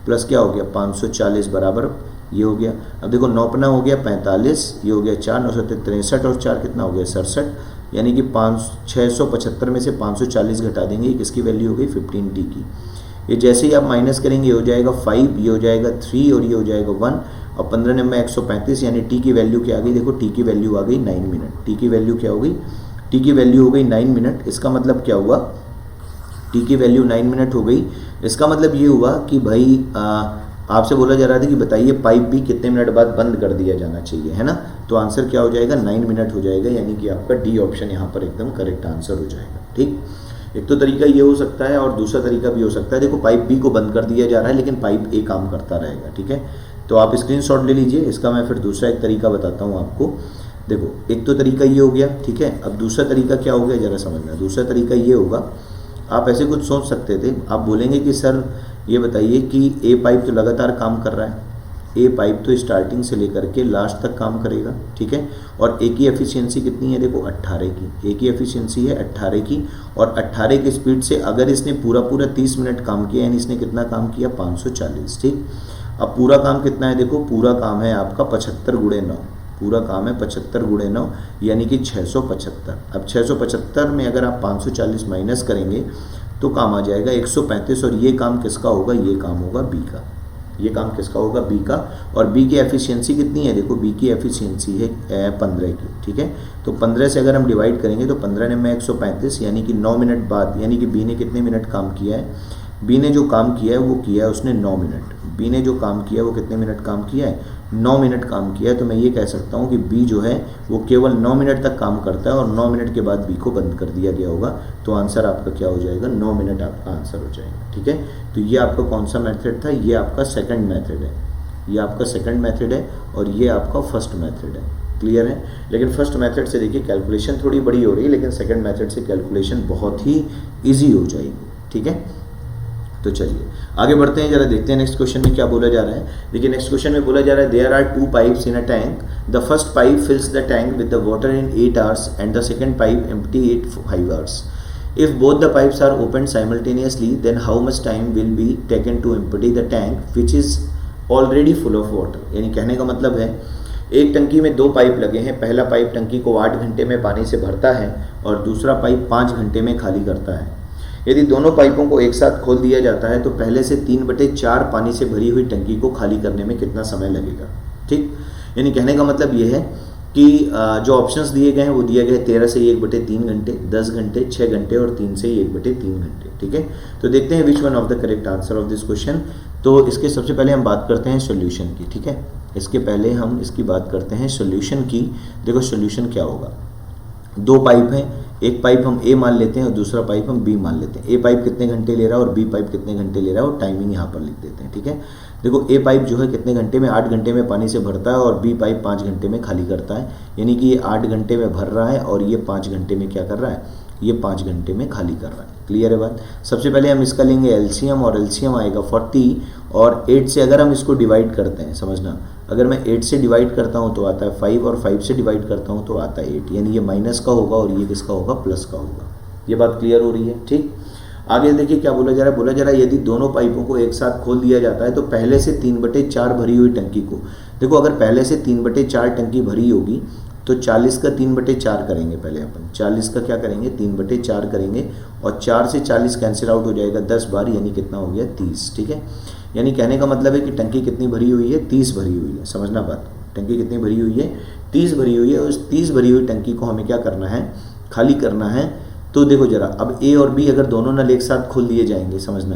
प्लस क्या हो गया 540 बराबर ये हो गया। अब देखो 9 अपना हो गया 45, ये हो गया 4 9 63 और 4 कितना हो गया 67, यानी कि 675 में से 540 घटा देंगे, ये किसकी वैल्यू हो गई 15 टी की। ये जैसे ही आप माइनस करेंगे ये हो जाएगा 5, ये हो जाएगा 3 और ये हो जाएगा 1, और 15 में 135, यानी टी की वैल्यू क्या आ गई, देखो टी की वैल्यू आ गई 9 मिनट। टी की वैल्यू क्या हो गई, टी की वैल्यू हो गई 9 मिनट। इसका मतलब क्या हुआ, टी की वैल्यू 9 मिनट हो गई। इसका मतलब ये हुआ कि भाई आपसे बोला जा रहा था कि बताइए पाइप भी कितने मिनट बाद बंद कर दिया जाना चाहिए, है ना। तो आंसर क्या हो जाएगा 9 मिनट हो जाएगा, यानी कि आपका डी ऑप्शन यहाँ पर एकदम करेक्ट आंसर हो जाएगा। ठीक, एक तो तरीका ये हो सकता है और दूसरा तरीका भी हो सकता है। देखो पाइप बी को बंद कर दिया जा रहा है लेकिन पाइप ए काम करता रहेगा, ठीक है। तो आप स्क्रीनशॉट ले लीजिए। इसका मैं फिर दूसरा एक तरीका बताता हूँ आपको। देखो एक तो तरीका ये हो गया, ठीक है। अब दूसरा तरीका क्या हो गया जरा समझना। दूसरा तरीका ये होगा, आप ऐसे कुछ सोच सकते थे, आप बोलेंगे कि सर ये बताइए कि ए पाइप तो लगातार काम कर रहा है, ए पाइप तो स्टार्टिंग से लेकर के लास्ट तक काम करेगा, ठीक है। और ए की एफिशिएंसी कितनी है, देखो 18 की, ए की एफिशिएंसी है 18 की, और 18 की स्पीड से अगर इसने पूरा 30 मिनट काम किया, यानी इसने कितना काम किया 540, ठीक। अब पूरा काम कितना है, देखो पूरा काम है आपका 75 गुणे 9, पूरा काम है 75 गुणे 9 यानी कि 675। अब 675 में अगर आप 540 माइनस करेंगे तो काम आ जाएगा 135, और ये काम किसका होगा, ये काम होगा बी का। ये काम किसका होगा, बी का। और बी की एफिशिएंसी कितनी है, देखो बी की एफिशिएंसी है 15 की, ठीक है। तो 15 से अगर हम डिवाइड करेंगे तो 15 में 135, यानी कि 9 मिनट बाद, यानी कि बी ने कितने मिनट काम किया है, बी ने जो काम किया है वो किया है उसने 9 मिनट। बी ने जो काम किया है वो कितने मिनट काम किया है, 9 मिनट काम किया है। तो मैं ये कह सकता हूँ कि बी जो है वो केवल 9 मिनट तक काम करता है और 9 मिनट के बाद बी को बंद कर दिया गया होगा। तो आंसर आपका क्या हो जाएगा, 9 मिनट आपका आंसर हो जाएगा, ठीक है। तो ये आपका कौन सा मेथड था, ये आपका सेकंड मेथड है, ये आपका सेकंड मेथड है और ये आपका फर्स्ट मेथड है। क्लियर है। लेकिन फर्स्ट मेथड से देखिए कैलकुलेशन थोड़ी बड़ी हो रही है, लेकिन सेकंड मेथड से कैलकुलेशन बहुत ही ईजी हो जाएगी, ठीक है। तो चलिए आगे बढ़ते हैं, जरा देखते हैं नेक्स्ट क्वेश्चन में क्या बोला जा रहा है। देखिए नेक्स्ट क्वेश्चन में बोला जा रहा है there are 2 pipes in a tank, the first pipe fills the tank with the water in 8 hours and the second pipe empty it 5 hours. If both the pipes are opened simultaneously, then how much time will be taken to empty the tank which is already full of water? यानी कहने का मतलब है एक टंकी में 2 pipe लगे हैं, पहला पाइप टंकी को 8 घंटे में पानी से भरता है और दूसरा पाइप 5 घंटे में खाली करता है। यदि दोनों पाइपों को एक साथ खोल दिया जाता है तो पहले से 3/4 पानी से भरी हुई टंकी को खाली करने में कितना समय लगेगा। ठीक, यानी कहने का मतलब ये है कि जो ऑप्शंस दिए गए हैं वो दिए गए 13 से 1/3 घंटे, 10 घंटे, 6 घंटे और 3 से 1/3 घंटे। ठीक है, तो देखते हैं which one of the correct answer of this question. तो इसके सबसे पहले हम बात करते हैं सॉल्यूशन की। ठीक है, इसके पहले हम इसकी बात करते हैं सॉल्यूशन की। देखो सॉल्यूशन क्या होगा, दो पाइप हैं, एक पाइप हम ए मान लेते हैं और दूसरा पाइप हम बी मान लेते हैं। ए पाइप कितने घंटे ले रहा है और बी पाइप कितने घंटे ले रहा है और टाइमिंग यहाँ पर लिख देते हैं। ठीक है, देखो ए पाइप जो है कितने घंटे में, 8 घंटे में पानी से भरता है और बी पाइप 5 घंटे में खाली करता है, यानी कि ये 8 घंटे में भर रहा है और ये 5 घंटे में क्या कर रहा है, ये 5 घंटे में खाली कर रहा है। क्लियर है बात। सबसे पहले हम इसका लेंगे एलसीएम और एलसीएम आएगा 40 और 8 से अगर हम इसको डिवाइड करते हैं, समझना, अगर मैं 8 से डिवाइड करता हूँ तो आता है 5 और 5 से डिवाइड करता हूँ तो आता है 8, यानी ये माइनस का होगा और ये किसका होगा, प्लस का होगा। ये बात क्लियर हो रही है। ठीक, आगे देखिए क्या बोला जा रहा है, बोला जा रहा है यदि दोनों पाइपों को एक साथ खोल दिया जाता है तो पहले से 3/4 भरी हुई टंकी को, देखो अगर पहले से 3/4 टंकी भरी होगी तो 40 का 3/4 करेंगे, पहले अपन 40 का क्या करेंगे, 3/4 करेंगे और 4 से 40 कैंसिल आउट हो जाएगा 10 बार, यानी कितना हो गया 30। ठीक है, यानी कहने का मतलब है कि टंकी कितनी भरी हुई है, 30 भरी हुई है। समझना बात, टंकी कितनी भरी हुई है, 30 भरी हुई है। उस 30 भरी हुई टंकी को हमें क्या करना है, खाली करना है। तो देखो जरा, अब ए और बी अगर दोनों नल एक साथ खोल दिए जाएंगे, समझना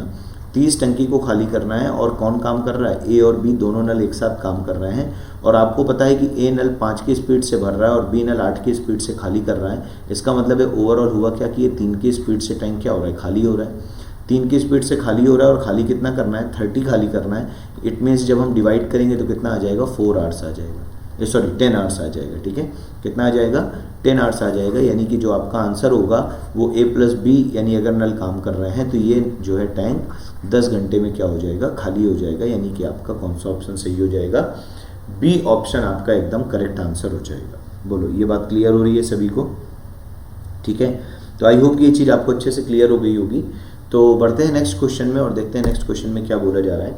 30 टंकी को खाली करना है और कौन काम कर रहा है, ए और बी दोनों नल एक साथ काम कर रहे हैं और आपको पता है कि ए नल 5 की स्पीड से भर रहा है और बी नल 8 की स्पीड से खाली कर रहा है। इसका मतलब है ओवरऑल हुआ क्या कि ये 3 की स्पीड से टैंक क्या हो रहा है, खाली हो रहा है। 3 की स्पीड से खाली हो रहा है और खाली कितना करना है, 30 खाली करना है। इट मीन्स जब हम डिवाइड करेंगे तो कितना आ जाएगा, 4 आवर्स आ जाएगा, सॉरी 10 आवर्स आ जाएगा। ठीक है, कितना आ जाएगा, 10 आवर्स आ जाएगा। यानी कि जो आपका आंसर होगा वो ए प्लस बी, यानी अगर नल काम कर रहे हैं तो ये जो है टैंक 10 घंटे में क्या हो जाएगा, खाली हो जाएगा। यानी कि आपका कौन सा ऑप्शन सही हो जाएगा, बी ऑप्शन आपका एकदम करेक्ट आंसर हो जाएगा। बोलो ये बात क्लियर हो रही है सभी को। ठीक है, तो आई होप ये चीज़ आपको अच्छे से क्लियर हो गई होगी। तो बढ़ते हैं नेक्स्ट क्वेश्चन में और देखते हैं नेक्स्ट क्वेश्चन में क्या बोला जा रहा है।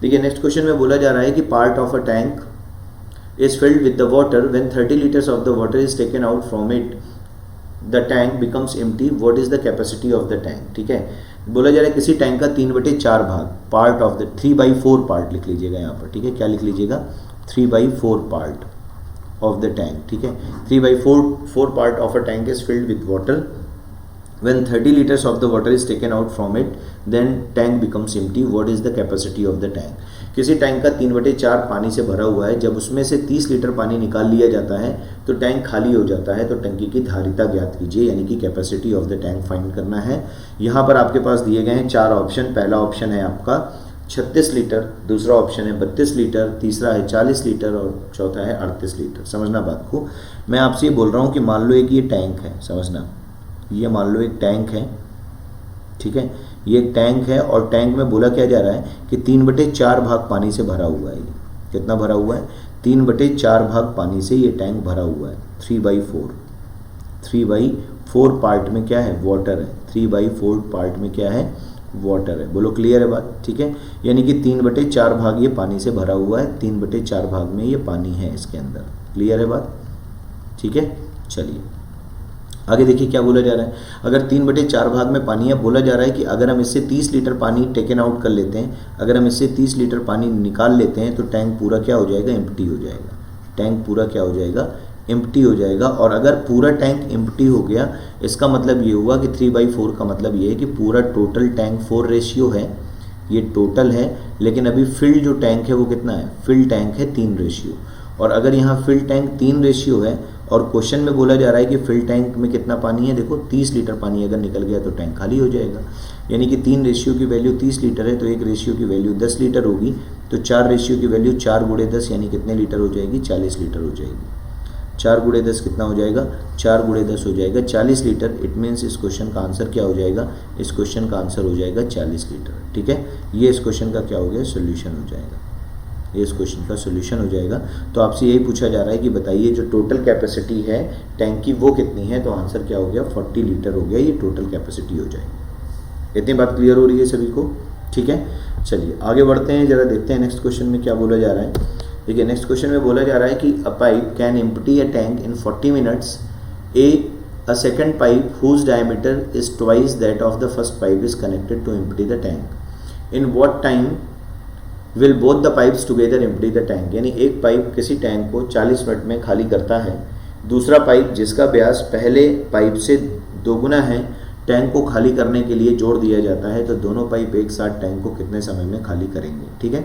देखिए नेक्स्ट क्वेश्चन में बोला जा रहा है कि part of a tank is filled with the water. When 30 liters of the water is taken out from it, the tank becomes empty. What is the capacity of the tank? ठीक है, बोला जा रहा है किसी टैंक का 3/4 भाग, part of the 3/4 part लिख लीजिएगा यहाँ पर। ठीक है, क्या लिख लीजिएगा, 3/4 पार्ट ऑफ द टैंक। ठीक है, 3/4 part of a tank is filled with water. When 30 liters of the water is taken out from it, then tank becomes empty. What is the capacity of the tank? किसी tank का 3/4 पानी से भरा हुआ है, जब उसमें से 30 लीटर पानी निकाल लिया जाता है तो टैंक खाली हो जाता है। तो टंकी की धारिता ज्ञात कीजिए, यानी कि capacity of the tank find करना है। यहाँ पर आपके पास दिए गए हैं 4 ऑप्शन। पहला ऑप्शन है आपका 36 लीटर, दूसरा ऑप्शन है 32 लीटर, तीसरा है 40 लीटर और चौथा है 38 लीटर। समझना बात को, मैं आपसे ये बोल रहा हूँ कि मान लो एक ये टैंक है, समझना, ये मान लो एक टैंक है। ठीक है, ये एक टैंक है और टैंक में बोला क्या जा रहा है कि 3/4 भाग पानी से भरा हुआ है। ये कितना भरा हुआ है, 3/4 भाग पानी से ये टैंक भरा हुआ है। 3/4 पार्ट में क्या है, वाटर है। 3/4 पार्ट में क्या है, वाटर है। बोलो क्लियर है बात। ठीक है, यानी कि 3/4 भाग ये पानी से भरा हुआ है, 3/4 भाग में ये पानी है इसके अंदर। क्लियर है बात। ठीक है, चलिए आगे देखिए क्या बोला जा रहा है। अगर 3/4 भाग में पानी है, बोला जा रहा है कि अगर हम इससे 30 लीटर पानी टेकन आउट कर लेते हैं, अगर हम इससे 30 लीटर पानी निकाल लेते हैं तो टैंक पूरा क्या हो जाएगा, एम्प्टी हो जाएगा। टैंक पूरा क्या हो जाएगा, एम्प्टी हो जाएगा। और अगर पूरा टैंक एम्प्टी हो गया, इसका मतलब ये हुआ कि 3/4 का मतलब ये है कि पूरा टोटल टैंक 4 रेशियो है, ये टोटल है। लेकिन अभी फिल्ड जो टैंक है वो कितना है, फिल्ड टैंक है 3 रेशियो। और अगर यहाँ फिल्ड टैंक 3 रेशियो है और क्वेश्चन में बोला जा रहा है कि फिल्ड टैंक में कितना पानी है, देखो 30 लीटर पानी अगर निकल गया तो टैंक खाली हो जाएगा। यानी कि 3 रेशियो की वैल्यू 30 लीटर है तो 1 रेशियो की वैल्यू 10 लीटर होगी। तो 4 रेशियो की वैल्यू 4 × 10 यानी कितने लीटर हो जाएगी, 40 लीटर हो जाएगी। 4 × 10 कितना हो जाएगा, 4 × 10 हो जाएगा 40 लीटर। इट मीन्स इस क्वेश्चन का आंसर क्या हो जाएगा, इस क्वेश्चन का आंसर हो जाएगा 40 लीटर। ठीक है, ये इस क्वेश्चन का क्या हो गया, सोल्यूशन हो जाएगा। ये इस क्वेश्चन का सोल्यूशन हो जाएगा। तो आपसे यही पूछा जा रहा है कि बताइए जो टोटल कैपेसिटी है टैंक की वो कितनी है, तो आंसर क्या हो गया, 40 लीटर हो गया। ये टोटल कैपेसिटी हो जाएगी। इतनी बात क्लियर हो रही है सभी को। ठीक है, चलिए आगे बढ़ते हैं, जरा देखते हैं नेक्स्ट क्वेश्चन में क्या बोला जा रहा है। देखिए नेक्स्ट क्वेश्चन में बोला जा रहा है कि अ pipe can empty a tank in 40 minutes. A a second pipe whose diameter is twice that of the first pipe is connected to empty the tank. In what time will both the pipes together empty the tank? यानी एक pipe किसी tank को 40 minute में खाली करता है, दूसरा pipe जिसका व्यास पहले पाइप से दोगुना है टैंक को खाली करने के लिए जोड़ दिया जाता है, तो दोनों पाइप एक साथ टैंक को कितने समय में खाली करेंगे। ठीक है,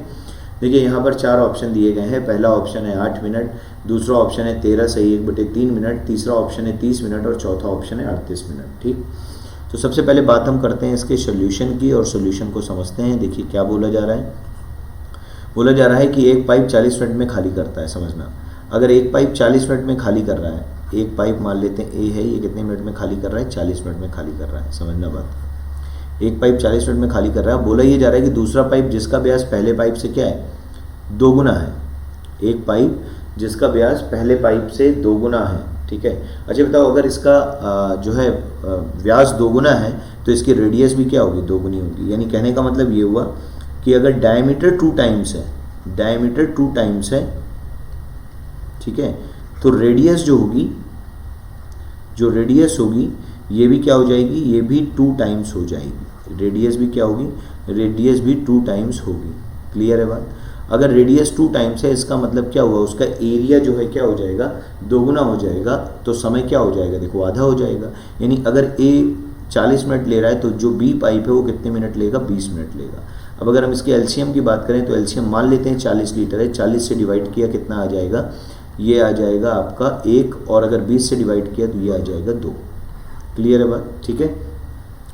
देखिए यहाँ पर 4 ऑप्शन दिए गए हैं। पहला ऑप्शन है 8 मिनट, दूसरा ऑप्शन है 13 सही 1/3 मिनट, तीसरा ऑप्शन है 30 मिनट और चौथा ऑप्शन है 38 मिनट। ठीक, तो सबसे पहले बात हम करते हैं इसके सोल्यूशन की और सोल्यूशन को समझते हैं। देखिए क्या बोला जा रहा है, बोला जा रहा है कि एक पाइप 40 मिनट में खाली करता है। समझना, अगर एक पाइप 40 मिनट में खाली कर रहा है, एक पाइप मान लेते हैं ए है, ये कितने मिनट में खाली कर रहा है, 40 मिनट में खाली कर रहा है। समझना बात, एक पाइप 40 मिनट में खाली कर रहा है। बोला ये जा रहा है कि दूसरा पाइप जिसका व्यास पहले पाइप से क्या है, दोगुना है, एक पाइप जिसका व्यास पहले पाइप से दोगुना है। ठीक है, अच्छा बताओ, अगर इसका जो है व्यास दोगुना है तो इसकी रेडियस भी क्या होगी, दोगुनी होगी। यानी कहने का मतलब ये हुआ कि अगर डायमीटर 2 टाइम्स है, डायमीटर 2 टाइम्स है, ठीक है, तो रेडियस जो होगी, जो रेडियस होगी ये भी क्या हो जाएगी, ये भी 2 टाइम्स हो जाएगी। रेडियस भी क्या होगी, रेडियस भी 2 टाइम्स होगी। क्लियर है बात। अगर रेडियस 2 टाइम्स है इसका मतलब क्या हुआ, उसका एरिया जो है क्या हो जाएगा, दोगुना हो जाएगा, तो समय क्या हो जाएगा, देखो आधा हो जाएगा। यानी अगर ए 40 मिनट ले रहा है तो जो बी पाइप है वो कितने मिनट लेगा, 20 मिनट लेगा। अब अगर हम इसके एलसीएम की बात करें तो एलसीएम मान लेते हैं 40 लीटर है, 40 से डिवाइड किया कितना आ जाएगा, ये आ जाएगा आपका 1, और अगर 20 से डिवाइड किया तो ये आ जाएगा 2। क्लियर है बात। ठीक है,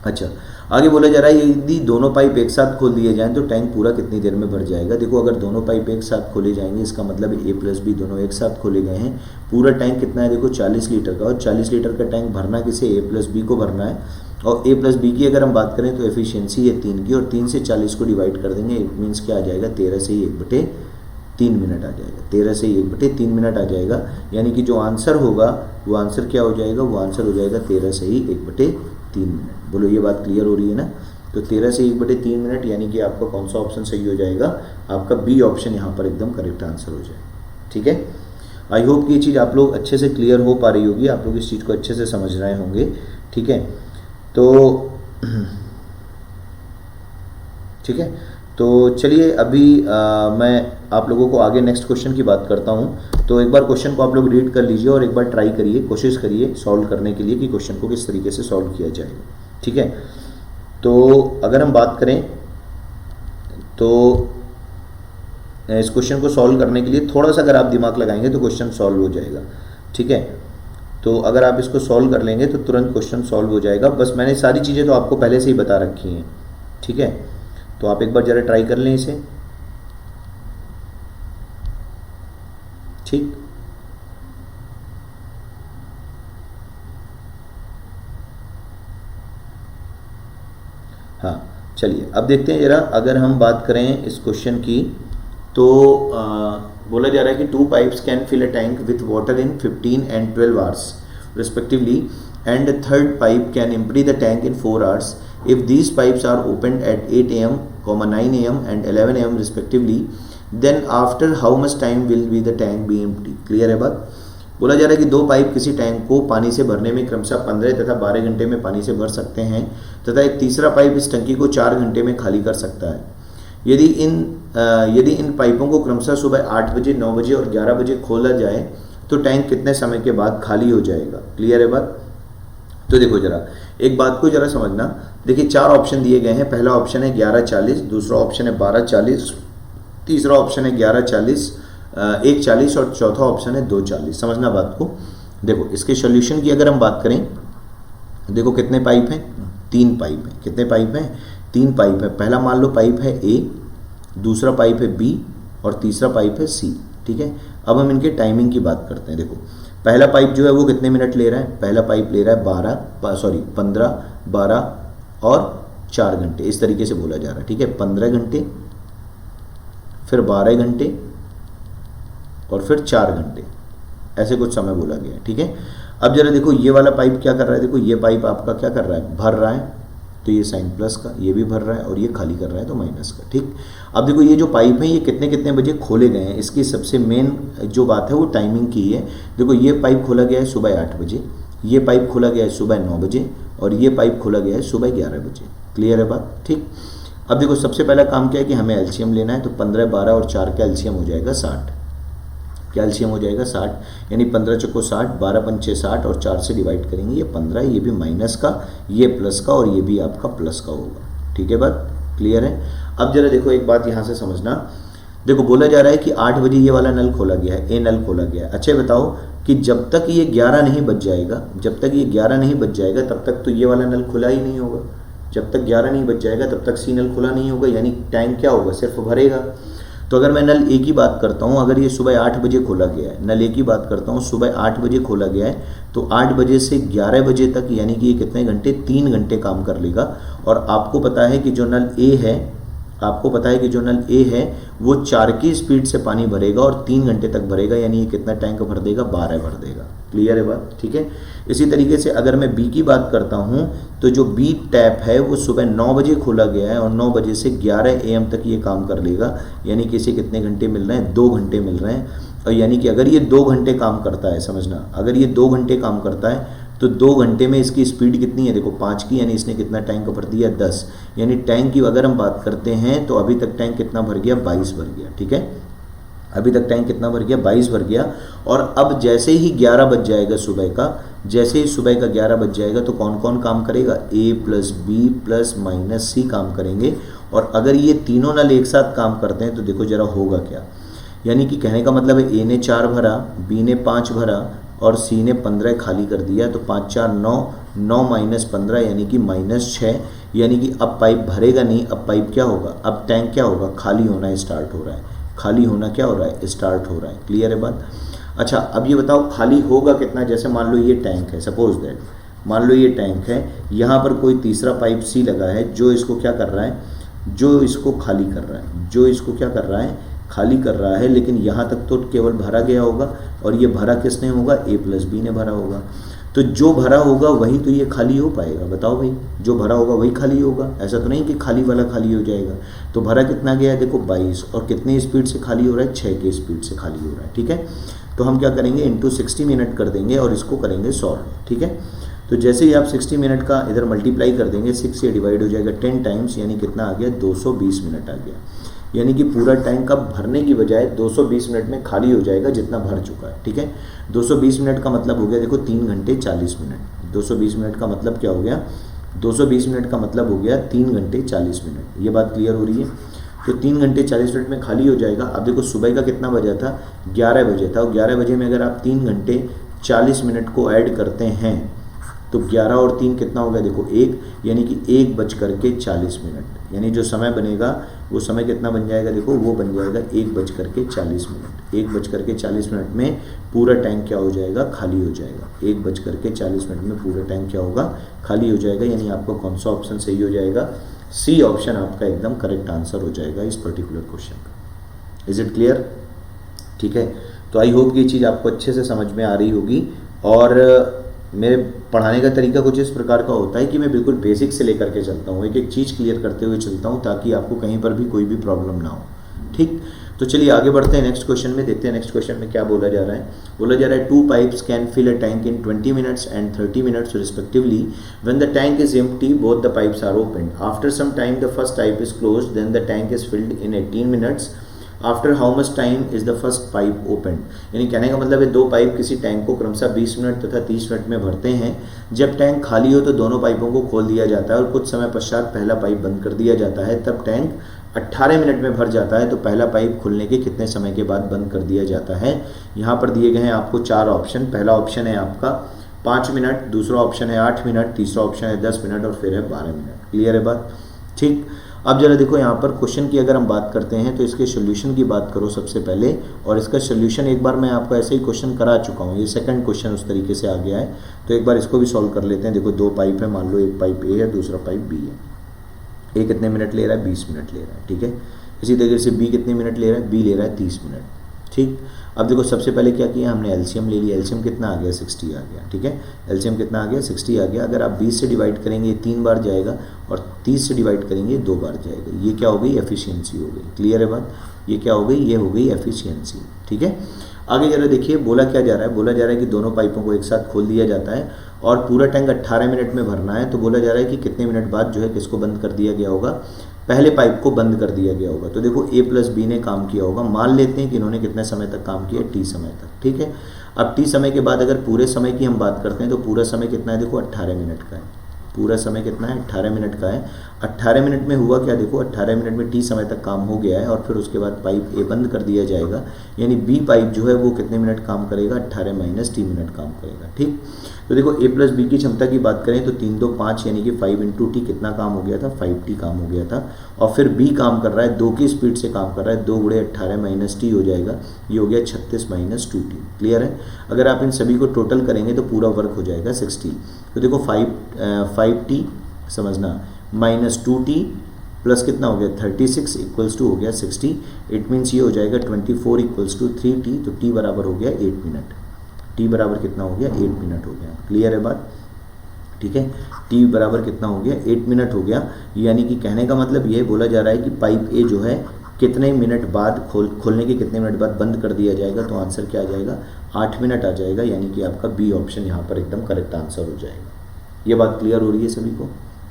अच्छा आगे बोला जा रहा है यदि दोनों पाइप एक साथ खोल दिए जाएं तो टैंक पूरा कितनी देर में भर जाएगा। देखो अगर दोनों पाइप एक साथ खोले जाएंगे इसका मतलब ए प्लस बी दोनों एक साथ खोले गए हैं, पूरा टैंक कितना है, देखो 40 लीटर का, और 40 लीटर का टैंक भरना किसे, ए प्लस बी को भरना है। और ए प्लस बी की अगर हम बात करें तो एफिशिएंसी है 3 की, और 3 से 40 को डिवाइड कर देंगे, इट मीन्स क्या आ जाएगा, 13 से ही 1/3 मिनट आ जाएगा, 13 से 1/3 मिनट आ जाएगा। यानी कि जो आंसर होगा वो आंसर क्या हो जाएगा, वो आंसर हो जाएगा 13 से ही 1/3 मिनट। बोलो ये बात क्लियर हो रही है ना। तो 13 से 1/3 मिनट, यानी कि आपका कौन सा ऑप्शन सही हो जाएगा, आपका बी ऑप्शन यहाँ पर एकदम करेक्ट आंसर हो जाएगा। ठीक है, आई होप कि ये चीज़ आप लोग अच्छे से क्लियर हो पा रही होगी, आप लोग इस चीज़ को अच्छे से समझ रहे होंगे। ठीक है, तो ठीक है, तो चलिए अभी मैं आप लोगों को आगे नेक्स्ट क्वेश्चन की बात करता हूँ। तो एक बार क्वेश्चन को आप लोग रीड कर लीजिए और एक बार ट्राई करिए, कोशिश करिए सॉल्व करने के लिए कि क्वेश्चन को किस तरीके से सॉल्व किया जाएगा। ठीक है, तो अगर हम बात करें तो इस क्वेश्चन को सॉल्व करने के लिए थोड़ा सा अगर आप दिमाग लगाएंगे तो क्वेश्चन सॉल्व हो जाएगा। ठीक है, तो अगर आप इसको सॉल्व कर लेंगे तो तुरंत क्वेश्चन सॉल्व हो जाएगा। बस मैंने सारी चीज़ें तो आपको पहले से ही बता रखी हैं। ठीक है, तो आप एक बार ज़रा ट्राई कर लें इसे। ठीक, हाँ चलिए अब देखते हैं ज़रा, अगर हम बात करें इस क्वेश्चन की तो बोला जा रहा है कि 2 pipes can fill a tank with water in 15 and 12 hours respectively, and a third pipe can empty the tank in 4 hours. If these pipes are opened at 8 a.m., 9 a.m. and 11 a.m. respectively, then after how much time will be the tank be empty? Clear है बात। बोला जा रहा है कि 2 pipe किसी tank को पानी से भरने में क्रमशः 15 तथा 12 घंटे में पानी से भर सकते हैं, तथा एक तीसरा पाइप इस टंकी को 4 घंटे में खाली कर सकता है। यदि इन पाइपों को क्रमशः सुबह 8 बजे, 9 बजे और 11 बजे खोला जाए तो टैंक कितने समय के बाद खाली हो जाएगा। क्लियर है बात। तो देखो जरा एक बात को जरा समझना, देखिए 4 ऑप्शन दिए गए हैं। पहला ऑप्शन है 11:40, दूसरा ऑप्शन है 12:40, तीसरा ऑप्शन है 11:40, 1:40 और चौथा ऑप्शन है 2:40। समझना बात को। देखो इसके सॉल्यूशन की अगर हम बात करें, देखो कितने पाइप हैं, 3 पाइप हैं। कितने पाइप हैं, 3 पाइप है। पहला मान लो पाइप है ए, दूसरा पाइप है बी और तीसरा पाइप है सी। ठीक है, अब हम इनके टाइमिंग की बात करते हैं। देखो पहला पाइप जो है वो कितने मिनट ले रहा है, पहला पाइप ले रहा है 15, 12 और 4 घंटे, इस तरीके से बोला जा रहा है। ठीक है, 15 घंटे, फिर 12 घंटे और फिर 4 घंटे, ऐसे कुछ समय बोला गया है। ठीक है, अब जरा देखो ये वाला पाइप क्या कर रहा है, देखो ये पाइप आपका क्या कर रहा है, भर रहा है, तो ये साइन प्लस का, ये भी भर रहा है और ये खाली कर रहा है तो माइनस का। ठीक, अब देखो ये जो पाइप है ये कितने कितने बजे खोले गए हैं, इसकी सबसे मेन जो बात है वो टाइमिंग की है। देखो ये पाइप खोला गया है सुबह 8 बजे, ये पाइप खोला गया है सुबह 9 बजे और ये पाइप खोला गया है सुबह 11 बजे। क्लियर है बात? ठीक। अब देखो सबसे पहला काम क्या है कि हमें एलसीएम लेना है, तो 15, 12 और 4 का एलसीएम हो जाएगा 60। क्या एलसीएम हो जाएगा? 60, यानी 15 चौको 60, 12 पंचे 60 और 4 से डिवाइड करेंगे, ये 15, ये भी माइनस का, ये प्लस का और ये भी आपका प्लस का होगा। ठीक है बात? क्लियर है? अब जरा देखो एक बात यहाँ से समझना, देखो बोला जा रहा है कि 8 बजे ये वाला नल खोला गया है, ए नल खोला गया है। अच्छा बताओ कि जब तक ये 11 नहीं बज जाएगा, जब तक ये 11 नहीं बज जाएगा तब तक तो ये वाला नल खुला ही नहीं होगा। जब तक 11 नहीं बज जाएगा तब तक सी नल खुला नहीं होगा, यानी टैंक क्या होगा? सिर्फ भरेगा। तो अगर मैं नल ए की बात करता हूँ, अगर ये सुबह 8 बजे खोला गया है, नल ए की बात करता हूँ सुबह 8 बजे खोला गया है, तो 8 बजे से 11 बजे तक यानी कि ये कितने घंटे? 3 घंटे काम कर लेगा। और आपको पता है कि जो नल ए है, आपको पता है कि जो नल ए है वो 4 की स्पीड से पानी भरेगा और 3 घंटे तक भरेगा, यानी ये कितना टैंक भर देगा? 12 भर देगा। क्लियर है बात? ठीक है। इसी तरीके से अगर मैं बी की बात करता हूँ, तो जो बी टैप है वो सुबह 9 बजे खोला गया है और 9 बजे से 11 AM तक ये काम कर लेगा, यानी कि इसे कितने घंटे मिल रहे हैं? 2 घंटे मिल रहे हैं। और यानी कि अगर ये 2 घंटे काम करता है, समझना, अगर ये 2 घंटे काम करता है तो 2 घंटे में इसकी स्पीड कितनी है? देखो 5 की, यानी इसने कितना टैंक भर दिया? 10। यानी टैंक की अगर हम बात करते हैं तो अभी तक टैंक कितना भर गया? 22 भर गया। ठीक है, अभी तक टैंक कितना भर गया? 22 भर गया। और अब जैसे ही 11 बज जाएगा सुबह का, जैसे ही सुबह का 11 बज जाएगा तो कौन कौन काम करेगा? ए प्लस बी प्लस माइनस सी काम करेंगे। और अगर ये तीनों नल एक साथ काम करते हैं तो देखो जरा होगा क्या। यानी कि कहने का मतलब है ए ने 4 भरा, बी ने 5 भरा और सी ने 15 खाली कर दिया, तो 5 4 9, 9 माइनस 15 यानी कि -6। यानी कि अब पाइप भरेगा नहीं, अब पाइप क्या होगा? अब टैंक क्या होगा? खाली होना स्टार्ट हो रहा है। खाली होना क्या हो रहा है? स्टार्ट हो रहा है। क्लियर है बात? अच्छा अब ये बताओ खाली होगा कितना? जैसे मान लो ये टैंक है, सपोज दैट, मान लो ये टैंक है, यहाँ पर कोई तीसरा पाइप सी लगा है जो इसको क्या कर रहा है? जो इसको खाली कर रहा है, जो इसको क्या कर रहा है? खाली कर रहा है। लेकिन यहाँ तक तो केवल भरा गया होगा और ये भरा किसने होगा? ए प्लस बी ने भरा होगा। तो जो भरा होगा वही तो ये खाली हो पाएगा। बताओ भाई, जो भरा होगा वही खाली होगा, ऐसा तो नहीं कि खाली वाला खाली हो जाएगा। तो भरा कितना गया है? देखो 22, और कितनी स्पीड से खाली हो रहा है? 6 की स्पीड से खाली हो रहा है। ठीक है, तो हम क्या करेंगे? इंटू 60 मिनट कर देंगे और इसको करेंगे सॉल्व। ठीक है, तो जैसे ही आप 60 मिनट का इधर मल्टीप्लाई कर देंगे, 6 से डिवाइड हो जाएगा 10 टाइम्स, यानी कितना आ गया? 220 मिनट आ गया। यानी कि पूरा टैंक अब भरने की बजाय 220 मिनट में खाली हो जाएगा जितना भर चुका है। ठीक है, 220 मिनट का मतलब हो गया देखो 3 घंटे 40 मिनट। 220 मिनट का मतलब क्या हो गया? 220 मिनट का मतलब हो गया 3 घंटे 40 मिनट। ये बात क्लियर हो रही है? तो 3 घंटे 40 मिनट में खाली हो जाएगा। अब देखो सुबह का कितना बजा था? 11 बजे था, और 11 बजे में अगर आप 3 घंटे 40 मिनट को ऐड करते हैं तो 11 और 3 कितना हो गया? देखो 1, यानी कि 1:40 मिनट, यानी जो समय बनेगा वो समय कितना बन जाएगा? देखो वो बन जाएगा 1:40 मिनट। 1:40 मिनट में पूरा टैंक क्या हो जाएगा? खाली हो जाएगा। 1:40 मिनट में पूरा टैंक क्या होगा? खाली हो जाएगा। यानी आपको कौन सा ऑप्शन सही हो जाएगा? सी ऑप्शन आपका एकदम करेक्ट आंसर हो जाएगा इस पर्टिकुलर क्वेश्चन का। Is it clear? ठीक है, तो आई होप ये चीज़ आपको अच्छे से समझ में आ रही होगी। और मेरे पढ़ाने का तरीका कुछ इस प्रकार का होता है कि मैं बिल्कुल बेसिक से लेकर के चलता हूँ, एक एक चीज़ क्लियर करते हुए चलता हूँ ताकि आपको कहीं पर भी कोई भी प्रॉब्लम ना हो। ठीक, तो चलिए आगे बढ़ते हैं नेक्स्ट क्वेश्चन में। देखते हैं नेक्स्ट क्वेश्चन में क्या बोला जा रहा है। बोला जा रहा है 2 pipes can fill a tank in 20 minutes and 30 minutes respectively. When the tank is empty both the pipes are open. After some time the first pipe is closed, then the tank is filled in 18 minutes. After how much time is the first pipe open. यानी कहने का मतलब है 2 pipe किसी tank को क्रमशः 20 minute तथा 30 minute में भरते हैं। जब टैंक खाली हो तो दोनों पाइपों को खोल दिया जाता है और कुछ समय पश्चात पहला पाइप बंद कर दिया जाता है। तब टैंक 18 मिनट में भर जाता है, तो पहला पाइप खुलने के कितने समय के बाद बंद कर दिया जाता है? यहाँ पर दिए गए हैं आपको 4 ऑप्शन। पहला ऑप्शन है आपका 5 मिनट, दूसरा ऑप्शन है 8 मिनट, तीसरा ऑप्शन है 10 मिनट और फिर है 12 मिनट। क्लियर है बात? ठीक, अब जरा देखो यहाँ पर क्वेश्चन की अगर हम बात करते हैं तो इसके सोल्यूशन की बात करो सबसे पहले। और इसका सोल्यूशन एक बार मैं आपको ऐसे ही क्वेश्चन करा चुका हूँ, ये सेकंड क्वेश्चन उस तरीके से आ गया है। तो एक बार इसको भी सॉल्व कर लेते हैं। देखो 2 पाइप है, मान लो एक पाइप ए है, दूसरा पाइप बी है। ए कितने मिनट ले रहा है? 20 मिनट ले रहा है। ठीक है, इसी तरीके से बी कितने मिनट ले रहा है? बी ले रहा है 30 मिनट। ठीक, अब देखो सबसे पहले क्या किया हमने? एलसीएम ले लिया। एलसीएम कितना आ गया? 60 आ गया। ठीक है, एलसीएम कितना आ गया? 60 आ गया। अगर आप 20 से डिवाइड करेंगे 3 बार जाएगा और 30 से डिवाइड करेंगे 2 बार जाएगा। ये क्या हो गई? एफिशिएंसी हो गई। क्लियर है बात? ये क्या हो गई? ये हो गई एफिशिएंसी। ठीक है, आगे जरा देखिए बोला क्या जा रहा है, बोला जा रहा है कि दोनों पाइपों को एक साथ खोल दिया जाता है और पूरा टैंक 18 मिनट में भरना है। तो बोला जा रहा है कि कितने मिनट बाद जो है किसको बंद कर दिया गया होगा, पहले पाइप को बंद कर दिया गया होगा। तो देखो A प्लस बी ने काम किया होगा, मान लेते हैं कि इन्होंने कितने समय तक काम किया, T समय तक, ठीक है। अब T समय के बाद अगर पूरे समय की हम बात करते हैं तो पूरा समय कितना है, देखो 18 मिनट का है, पूरा समय कितना है 18 मिनट का है। 18 मिनट में हुआ क्या, देखो 18 मिनट में T समय तक काम हो गया है और फिर उसके बाद पाइप A बंद कर दिया जाएगा, यानी B पाइप जो है वो कितने मिनट काम करेगा, 18 माइनस T मिनट काम करेगा, ठीक। तो देखो A प्लस बी की क्षमता की बात करें तो 3 2 5 यानी कि 5 इंटू टी कितना काम हो गया था, 5T काम हो गया था। और फिर B काम कर रहा है 2 की स्पीड से काम कर रहा है, 2 गुणे 18 माइनस टी हो जाएगा, ये हो गया 36 माइनस 2T, क्लियर है। अगर आप इन सभी को टोटल करेंगे तो पूरा वर्क हो जाएगा 60। तो देखो 5T समझना माइनस 2T प्लस कितना हो गया 36 इक्वल्स टू हो गया 60। इट मीन्स ये हो जाएगा 24 इक्वल्स टू 3T। तो T बराबर हो गया 8 मिनट, T बराबर कितना हो गया 8 मिनट हो गया, क्लियर है बात, ठीक है। T बराबर कितना हो गया 8 मिनट हो गया, यानी कि कहने का मतलब ये बोला जा रहा है कि पाइप A जो है कितने मिनट बाद खोलने के कितने मिनट बाद बंद कर दिया जाएगा। तो आंसर क्या आ जाएगा, 8 मिनट आ जाएगा, यानी कि आपका B ऑप्शन यहाँ पर एकदम करेक्ट आंसर हो जाएगा। ये बात क्लियर हो रही है सभी को,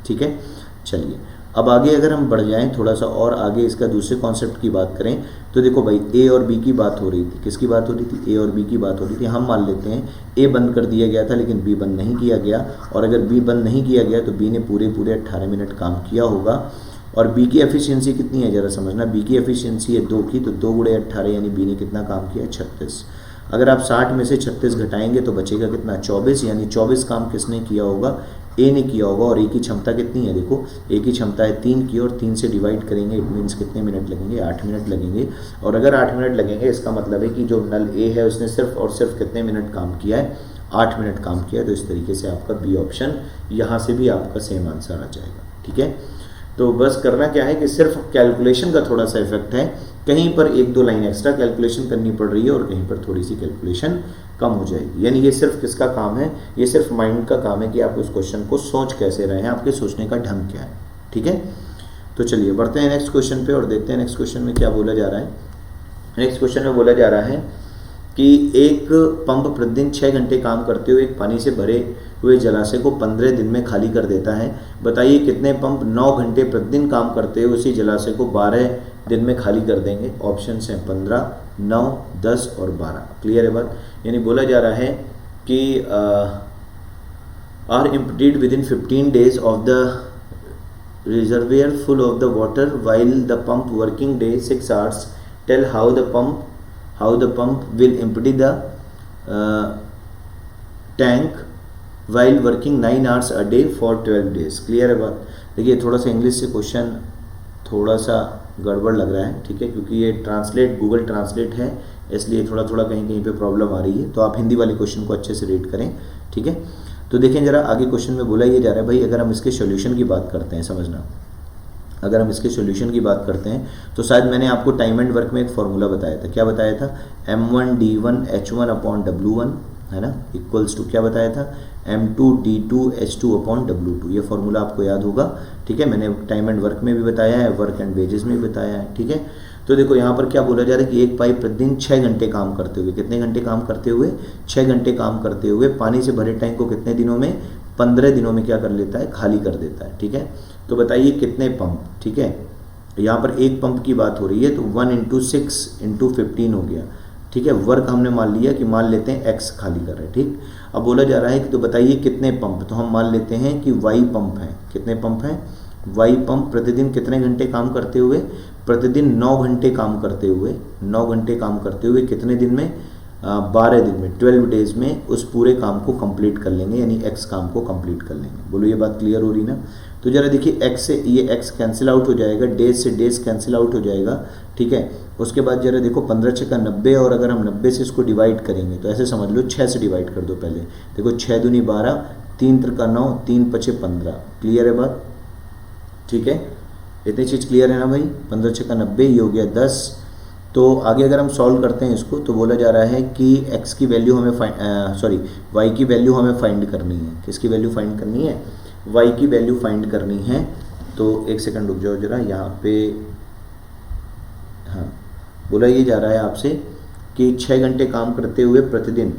ठीक है। चलिए अब आगे अगर हम बढ़ जाएं थोड़ा सा और आगे इसका दूसरे कॉन्सेप्ट की बात करें तो देखो भाई A और B की बात हो रही थी, किसकी बात हो रही थी, A और B की बात हो रही थी। हम मान लेते हैं A बंद कर दिया गया था लेकिन B बंद नहीं किया गया, और अगर B बंद नहीं किया गया तो B ने पूरे 18 मिनट काम किया होगा। और B की एफिशिएंसी कितनी है जरा समझना, B की एफिशिएंसी है 2 की, तो 2 गुणे 18 यानी B ने कितना काम किया 36। अगर आप 60 में से 36 घटाएंगे तो बचेगा कितना 24, यानी 24 काम किसने किया होगा, A ने किया होगा। और A की क्षमता कितनी है, देखो A की क्षमता है 3 की, और 3 से डिवाइड करेंगे, इट मीन्स कितने मिनट लगेंगे, 8 मिनट लगेंगे। और अगर 8 मिनट लगेंगे इसका मतलब है कि जो नल A है उसने सिर्फ और सिर्फ कितने मिनट काम किया है, 8 मिनट काम किया है। तो इस तरीके से आपका B ऑप्शन यहाँ से भी आपका सेम आंसर आ जाएगा, ठीक है। तो बस करना क्या है कि सिर्फ कैलकुलेशन का थोड़ा सा इफेक्ट है, कहीं पर 1-2 लाइन एक्स्ट्रा कैलकुलेशन करनी पड़ रही है और कहीं पर थोड़ी सी कैलकुलेशन कम हो जाएगी। यानी ये सिर्फ किसका काम है, ये सिर्फ माइंड का काम है कि आप उस क्वेश्चन को सोच कैसे रहे हैं, आपके सोचने का ढंग क्या है, ठीक है। तो चलिए बढ़ते हैं नेक्स्ट क्वेश्चन पे और देखते हैं नेक्स्ट क्वेश्चन में क्या बोला जा रहा है। नेक्स्ट क्वेश्चन में बोला जा रहा है कि एक पंप प्रतिदिन 6 घंटे काम करते हुए एक पानी से भरे हुए जलाशय को 15 दिन में खाली कर देता है। बताइए कितने पंप 9 घंटे प्रतिदिन काम करते हुए उसी जलाशय को 12 दिन में खाली कर देंगे। ऑप्शन हैं 15, 9, 10 और 12, क्लियर है बात। यानी बोला जा रहा है कि are emptied within 15 days of the reservoir full of the water while the pump working day 6 hours. Tell how the pump will empty the tank while working 9 hours a day for 12 days. Clear है बात। देखिए थोड़ा सा English से question थोड़ा सा गड़बड़ लग रहा है, ठीक है, क्योंकि ये ट्रांसलेट गूगल ट्रांसलेट है, इसलिए थोड़ा थोड़ा कहीं कहीं पे प्रॉब्लम आ रही है। तो आप हिंदी वाले क्वेश्चन को अच्छे से रीड करें, ठीक है। तो देखें जरा आगे क्वेश्चन में बोला ये जा रहा है भाई, अगर हम इसके सॉल्यूशन की बात करते हैं, समझना, अगर हम इसके सॉल्यूशन की बात करते हैं तो शायद मैंने आपको टाइम एंड वर्क में एक फॉर्मूला बताया था। क्या बताया था, m1d1h1/w1 है ना, इक्वल्स टू क्या बताया था, m2d2h2/w2। ये फॉर्मूला आपको याद होगा, ठीक है। मैंने टाइम एंड वर्क में भी बताया है, वर्क एंड वेजेस में भी बताया है, ठीक है। तो देखो यहाँ पर क्या बोला जा रहा है कि एक पाइप प्रतिदिन 6 घंटे काम करते हुए, कितने घंटे काम करते हुए, 6 घंटे काम करते हुए पानी से भरे टैंक को कितने दिनों में, 15 दिनों में क्या कर लेता है, खाली कर देता है, ठीक है। तो बताइए कितने पंप, ठीक है। यहाँ पर एक पंप की बात हो रही है तो 1 × 6 × 15 हो गया, ठीक है। वर्क हमने मान लिया कि मान लेते हैं x खाली कर रहे हैं, ठीक। अब बोला जा रहा है कि तो बताइए कितने पंप, तो हम मान लेते हैं कि y पंप हैं। कितने पंप हैं, y पंप प्रतिदिन कितने घंटे काम करते हुए, प्रतिदिन 9 घंटे काम करते हुए, 9 घंटे काम करते हुए कितने दिन में, 12 दिन में, 12 डेज में उस पूरे काम को कंप्लीट कर लेंगे, यानी x काम को कंप्लीट कर लेंगे। बोलो ये बात क्लियर हो रही ना। तो जरा देखिए x से ये x कैंसिल आउट हो जाएगा, डेज से डेज कैंसिल आउट हो जाएगा, ठीक है। उसके बाद जरा देखो 15 × 6 = 90, और अगर हम 90 से इसको डिवाइड करेंगे तो ऐसे समझ लो 6 से डिवाइड कर दो पहले। देखो 6 दूनी 12, 3 × 3 = 9, 3 × 5 = 15, क्लियर है बात, ठीक है। इतनी चीज़ क्लियर है ना भाई। 15 × 6 = 90, ये हो गया 10। तो आगे अगर हम सॉल्व करते हैं इसको तो बोला जा रहा है कि x की वैल्यू हमें y की वैल्यू हमें फाइंड करनी है। किसकी वैल्यू फाइंड करनी है, y की वैल्यू फाइंड करनी है। तो एक सेकंड रुक जाओ जरा, यहाँ पे हाँ बोला ये जा रहा है आपसे कि 6 घंटे काम करते हुए प्रतिदिन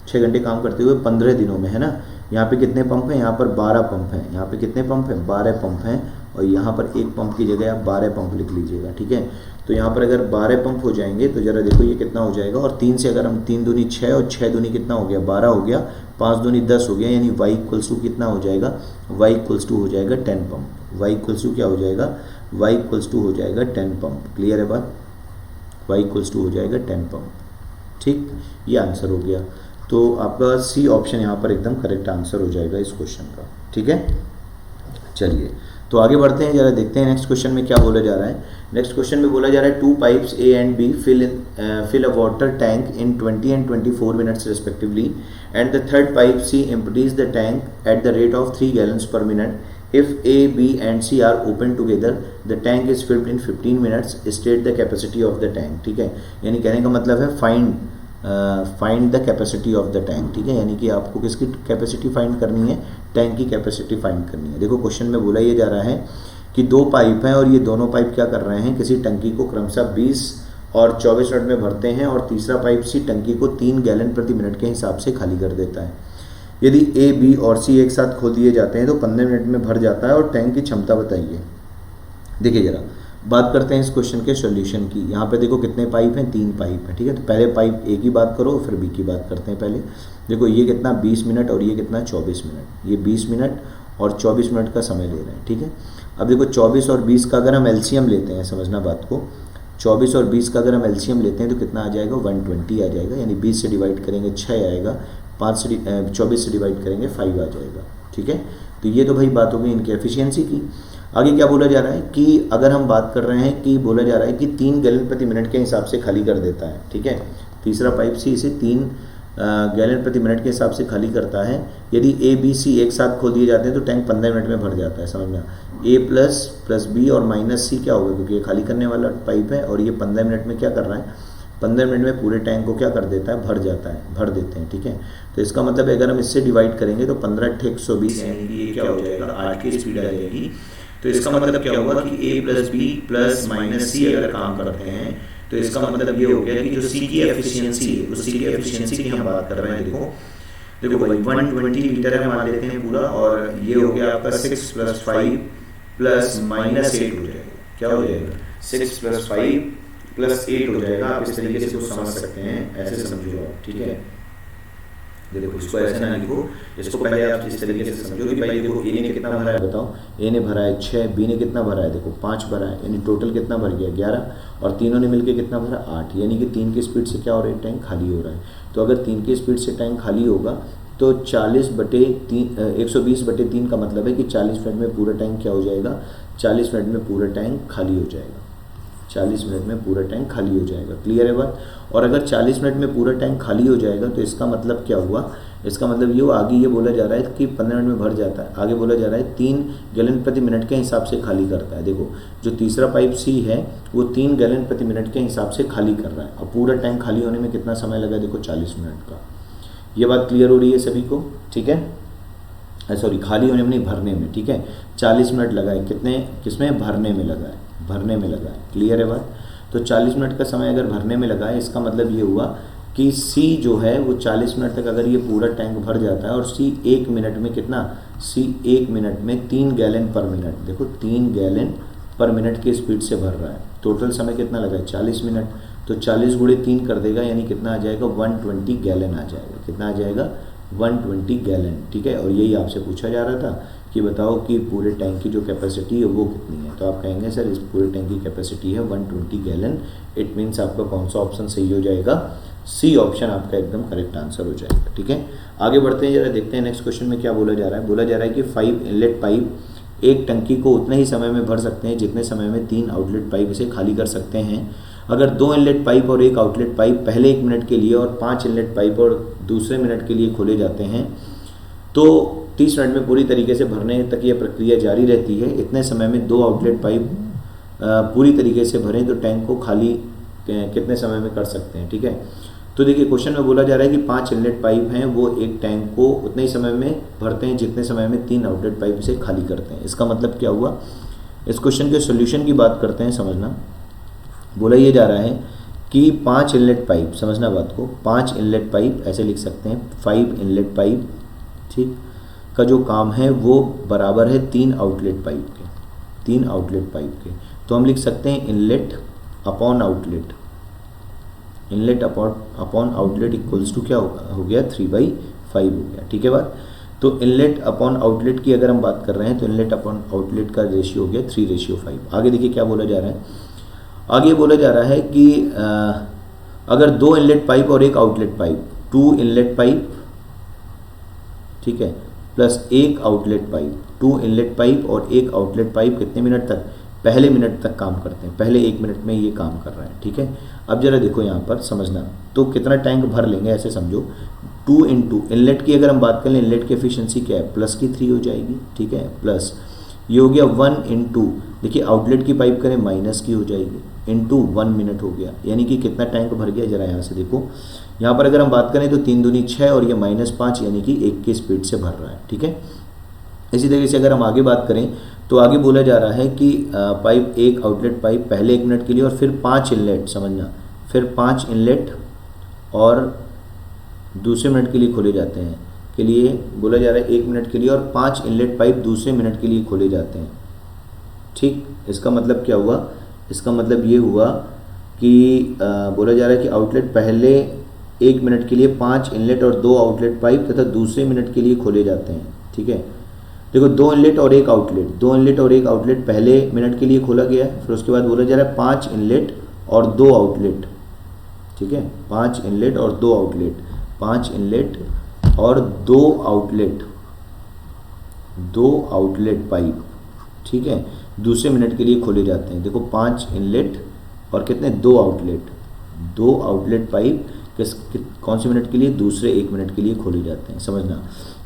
6 घंटे काम करते हुए 15 दिनों में, है ना। यहाँ पे कितने पंप हैं, यहाँ पर 12 पंप हैं। यहाँ पे कितने पंप हैं, 12 पंप हैं। और यहाँ पर एक पंप की जगह आप 12 पंप लिख लीजिएगा, ठीक है। तो यहाँ पर अगर 12 पंप हो जाएंगे तो जरा देखो ये कितना हो जाएगा। और 3 से अगर हम 3 दूनी 6 और 6 दूनी कितना हो गया, 12 हो गया, 5 दूनी 10 हो गया, यानी y इक्वल्स टू कितना हो जाएगा, y इक्वल्स टू हो जाएगा 10 पंप। y इक्वल्स टू क्या हो जाएगा, y इक्वल्स टू हो जाएगा 10 पंप। क्लियर है बात, y इक्वल्स टू हो जाएगा 10 पंप। ठीक, ये आंसर हो गया। तो आपका सी ऑप्शन यहाँ पर एकदम करेक्ट आंसर हो जाएगा इस क्वेश्चन का, ठीक है। चलिए तो आगे बढ़ते हैं, जरा देखते हैं नेक्स्ट क्वेश्चन में क्या बोला जा रहा है। नेक्स्ट क्वेश्चन में बोला जा रहा है 2 pipes A and B fill a water tank in 20 and 24 minutes respectively, and the third pipe C empties the tank at the rate of 3 gallons per minute. If A, B and C are open together, the tank is filled in 15 minutes. State the capacity of the tank. ठीक है, यानी कहने का मतलब है find the capacity of the tank, ठीक है। यानी कि आपको किसकी कैपेसिटी फाइंड करनी है, टैंक की कैपेसिटी फाइंड करनी है। देखो क्वेश्चन में बोला ये जा रहा है कि 2 पाइप हैं और ये दोनों पाइप क्या कर रहे हैं, किसी टंकी को क्रमशः 20 और 24 मिनट में भरते हैं, और तीसरा पाइप सी टंकी को 3 गैलन प्रति मिनट के हिसाब से खाली कर देता है। यदि ए, बी और सी एक साथ खोल दिए जाते हैं तो 15 मिनट में भर जाता है, और टैंक की क्षमता बताइए। देखिए जरा बात करते हैं इस क्वेश्चन के सॉल्यूशन की। यहाँ पे देखो कितने पाइप हैं, 3 पाइप हैं, ठीक है। तो पहले पाइप ए की बात करो, फिर बी की बात करते हैं। पहले देखो ये कितना 20 मिनट और ये कितना 24 मिनट, ये 20 मिनट और 24 मिनट का समय ले रहे हैं, ठीक है। अब देखो 24 और 20 का अगर हम एलसीएम लेते हैं, समझना बात को, 24 और 20 का अगर हम एलसीएम लेते हैं तो कितना आ जाएगा, 120 आ जाएगा। यानी 20 से डिवाइड करेंगे 6 आएगा, 24 से डिवाइड करेंगे 5 आ जाएगा, ठीक है। तो ये तो भाई बात हो गई इनकी एफिशिएंसी की। आगे क्या बोला जा रहा है कि अगर हम बात कर रहे हैं कि बोला जा रहा है कि 3 गैलन प्रति मिनट के हिसाब से खाली कर देता है, ठीक है। तीसरा पाइप सी इसे 3 गैलन प्रति मिनट के हिसाब से खाली करता है। यदि ए, बी, सी एक साथ खोल दिए जाते हैं तो टैंक 15 मिनट में भर जाता है, समझना। ए प्लस बी और माइनस सी क्या होगा, क्योंकि ये खाली करने वाला पाइप है और ये 15 मिनट में क्या कर रहा है, 15 मिनट में पूरे टैंक को क्या कर देता है, भर जाता है, भर देते हैं, ठीक है। तो इसका मतलब अगर हम इससे डिवाइड करेंगे तो 15 × 120 ये क्या हो जाएगा, 8 की स्पीड आ जाएगी। तो इसका मतलब क्या हुआ कि ए प्लस बी प्लस माइनस सी अगर काम करते हैं तो इसका मतलब ये हो गया कि जो सी की एफिशिएंसी है, उस सी की एफिशिएंसी की हम बात कर रहे हैं। देखो भाई 120 लीटर है मान लेते हैं पूरा, और ये हो गया आपका 6 + 5 + -8 हो जाएगा। क्या हो जाएगा, 6 + 5 + 8 हो जाएगा। आप इस तरीके से इसको समझ सकते हैं, ऐसे समझो आप, ठीक है। देखो इसको ऐसे ना लिखो, इसको पहले आप इस तरीके से समझो कि भाई देखो ए ने कितना भरा है, बताओ। ए ने भरा है 6, बी ने कितना भरा है, देखो 5 भरा है, यानी टोटल कितना भर गया 11, और तीनों ने मिलकर कितना भरा 8, यानी कि 3 की स्पीड से क्या हो रहा है, टैंक खाली हो रहा है। तो अगर 3 की स्पीड से टैंक खाली होगा तो 120/3 का मतलब है कि 40 मिनट में पूरा टैंक क्या हो जाएगा, 40 मिनट में पूरा टैंक खाली हो जाएगा, 40 मिनट में पूरा टैंक खाली हो जाएगा। क्लियर है बात। और अगर 40 मिनट में पूरा टैंक खाली हो जाएगा तो इसका मतलब क्या हुआ, इसका मतलब ये आगे ये बोला जा रहा है कि 15 मिनट में भर जाता है। आगे बोला जा रहा है 3 गैलन प्रति मिनट के हिसाब से खाली करता है। देखो जो तीसरा पाइप सी है वो 3 गैलन प्रति मिनट के हिसाब से खाली कर रहा है। अब पूरा टैंक खाली होने में कितना समय लगा, देखो 40 मिनट का। ये बात क्लियर हो रही है सभी को, ठीक है। सॉरी, खाली होने में नहीं, भरने में, ठीक है। 40 मिनट लगा है, किसमें, भरने में लगा है, भरने में लगा है। क्लियर है बात। तो 40 मिनट का समय अगर भरने में लगा है, इसका मतलब ये हुआ कि सी जो है वो 40 मिनट तक अगर ये पूरा टैंक भर जाता है, और सी 1 मिनट में कितना, सी 1 मिनट में 3 गैलन पर मिनट, देखो 3 गैलन पर मिनट की स्पीड से भर रहा है। टोटल समय कितना लगा है, 40 मिनट। तो 40 × 3 कर देगा, यानी कितना आ जाएगा, 120 गैलन आ जाएगा। कितना आ जाएगा, 120 गैलन, ठीक है। और यही आपसे पूछा जा रहा था कि बताओ कि पूरे टैंक की जो कैपेसिटी है वो कितनी है। तो आप कहेंगे सर इस पूरे टैंक की कैपेसिटी है 120 गैलन। इट मीन्स आपका कौन सा ऑप्शन सही हो जाएगा, सी ऑप्शन आपका एकदम करेक्ट आंसर हो जाएगा, ठीक है। आगे बढ़ते हैं, जरा देखते हैं नेक्स्ट क्वेश्चन में क्या बोला जा रहा है। बोला जा रहा है कि 5 इनलेट पाइप एक टंकी को उतने ही समय में भर सकते हैं जितने समय में 3 आउटलेट पाइप इसे खाली कर सकते हैं। अगर 2 इनलेट पाइप और 1 आउटलेट पाइप पहले 1 मिनट के लिए और 5 इनलेट पाइप और दूसरे मिनट के लिए खोले जाते हैं तो 30 मिनट में पूरी तरीके से भरने तक यह प्रक्रिया जारी रहती है। इतने समय में 2 आउटलेट पाइप पूरी तरीके से भरें तो टैंक को खाली कितने समय में कर सकते हैं, ठीक है। तो देखिए क्वेश्चन में बोला जा रहा है कि 5 इनलेट पाइप हैं, वो एक टैंक को उतने ही समय में भरते हैं जितने समय में 3 आउटलेट पाइप से खाली करते हैं। इसका मतलब क्या हुआ, इस क्वेश्चन के सोल्यूशन की बात करते हैं, समझना। बोला ये जा रहा है कि 5 इनलेट पाइप, समझना बात को, 5 इनलेट पाइप ऐसे लिख सकते हैं, 5 इनलेट पाइप, ठीक, का जो काम है वो बराबर है 3 आउटलेट पाइप के, 3 आउटलेट पाइप के। तो हम लिख सकते हैं inlet upon outlet, inlet upon outlet equals to क्या हो गया 3/5 हो गया, ठीक है बात। तो इनलेट अपॉन आउटलेट की अगर हम बात कर रहे हैं तो इनलेट अपॉन आउटलेट का रेशियो हो गया 3:5। आगे देखिए क्या बोला जा रहा है, आगे बोला जा रहा है कि अगर 2 इनलेट पाइप और 1 आउटलेट पाइप, 2 इनलेट पाइप, ठीक है, plus 1 outlet pipe, 2 inlet pipe और 1 आउटलेट पाइप कितने मिनट तक, पहले मिनट तक काम करते हैं, पहले 1 मिनट में ये काम कर रहा है, ठीक है। अब जरा देखो यहाँ पर समझना, तो कितना टैंक भर लेंगे ऐसे समझो, 2 इंटू इनलेट की अगर हम बात कर लें, इनलेट की एफिशिएंसी क्या है, प्लस की 3 हो जाएगी, ठीक है, प्लस ये हो गया 1 इंटू, देखिए आउटलेट की पाइप करें माइनस की हो जाएगी, इंटू 1 मिनट हो गया, यानी कि कितना टैंक भर गया, जरा यहाँ से देखो, यहाँ पर अगर हम बात करें तो 3 दूनी 6 और ये -5 यानी कि 1 की स्पीड से भर रहा है, ठीक है। इसी तरीके से अगर हम आगे बात करें तो आगे बोला जा रहा है कि पाइप, 1 आउटलेट पाइप पहले 1 मिनट के लिए और फिर 5 इनलेट, समझना, फिर 5 इनलेट और दूसरे मिनट के लिए खोले जाते हैं, के लिए बोला जा रहा है 1 मिनट के लिए, और 5 इनलेट पाइप दूसरे मिनट के लिए खोले जाते हैं, ठीक। इसका मतलब क्या हुआ, इसका मतलब ये हुआ कि बोला जा रहा है कि आउटलेट पहले 1 मिनट के लिए 5 इनलेट और 2 आउटलेट पाइप तथा दूसरे मिनट के लिए खोले जाते हैं, ठीक है। देखो 2 इनलेट और 1 आउटलेट, 2 इनलेट और 1 आउटलेट पहले मिनट के लिए खोला गया है, फिर उसके बाद बोला जा रहा है 5 इनलेट और 2 आउटलेट, ठीक है, 5 इनलेट और 2 आउटलेट, 5 इनलेट और 2 आउटलेट, 2 आउटलेट पाइप, ठीक है, दूसरे मिनट के लिए खोले जाते हैं। देखो 5 इनलेट और कितने, 2 आउटलेट, 2 आउटलेट पाइप कौन से मिनट के लिए, दूसरे 1 मिनट के लिए खोले जाते हैं, समझना।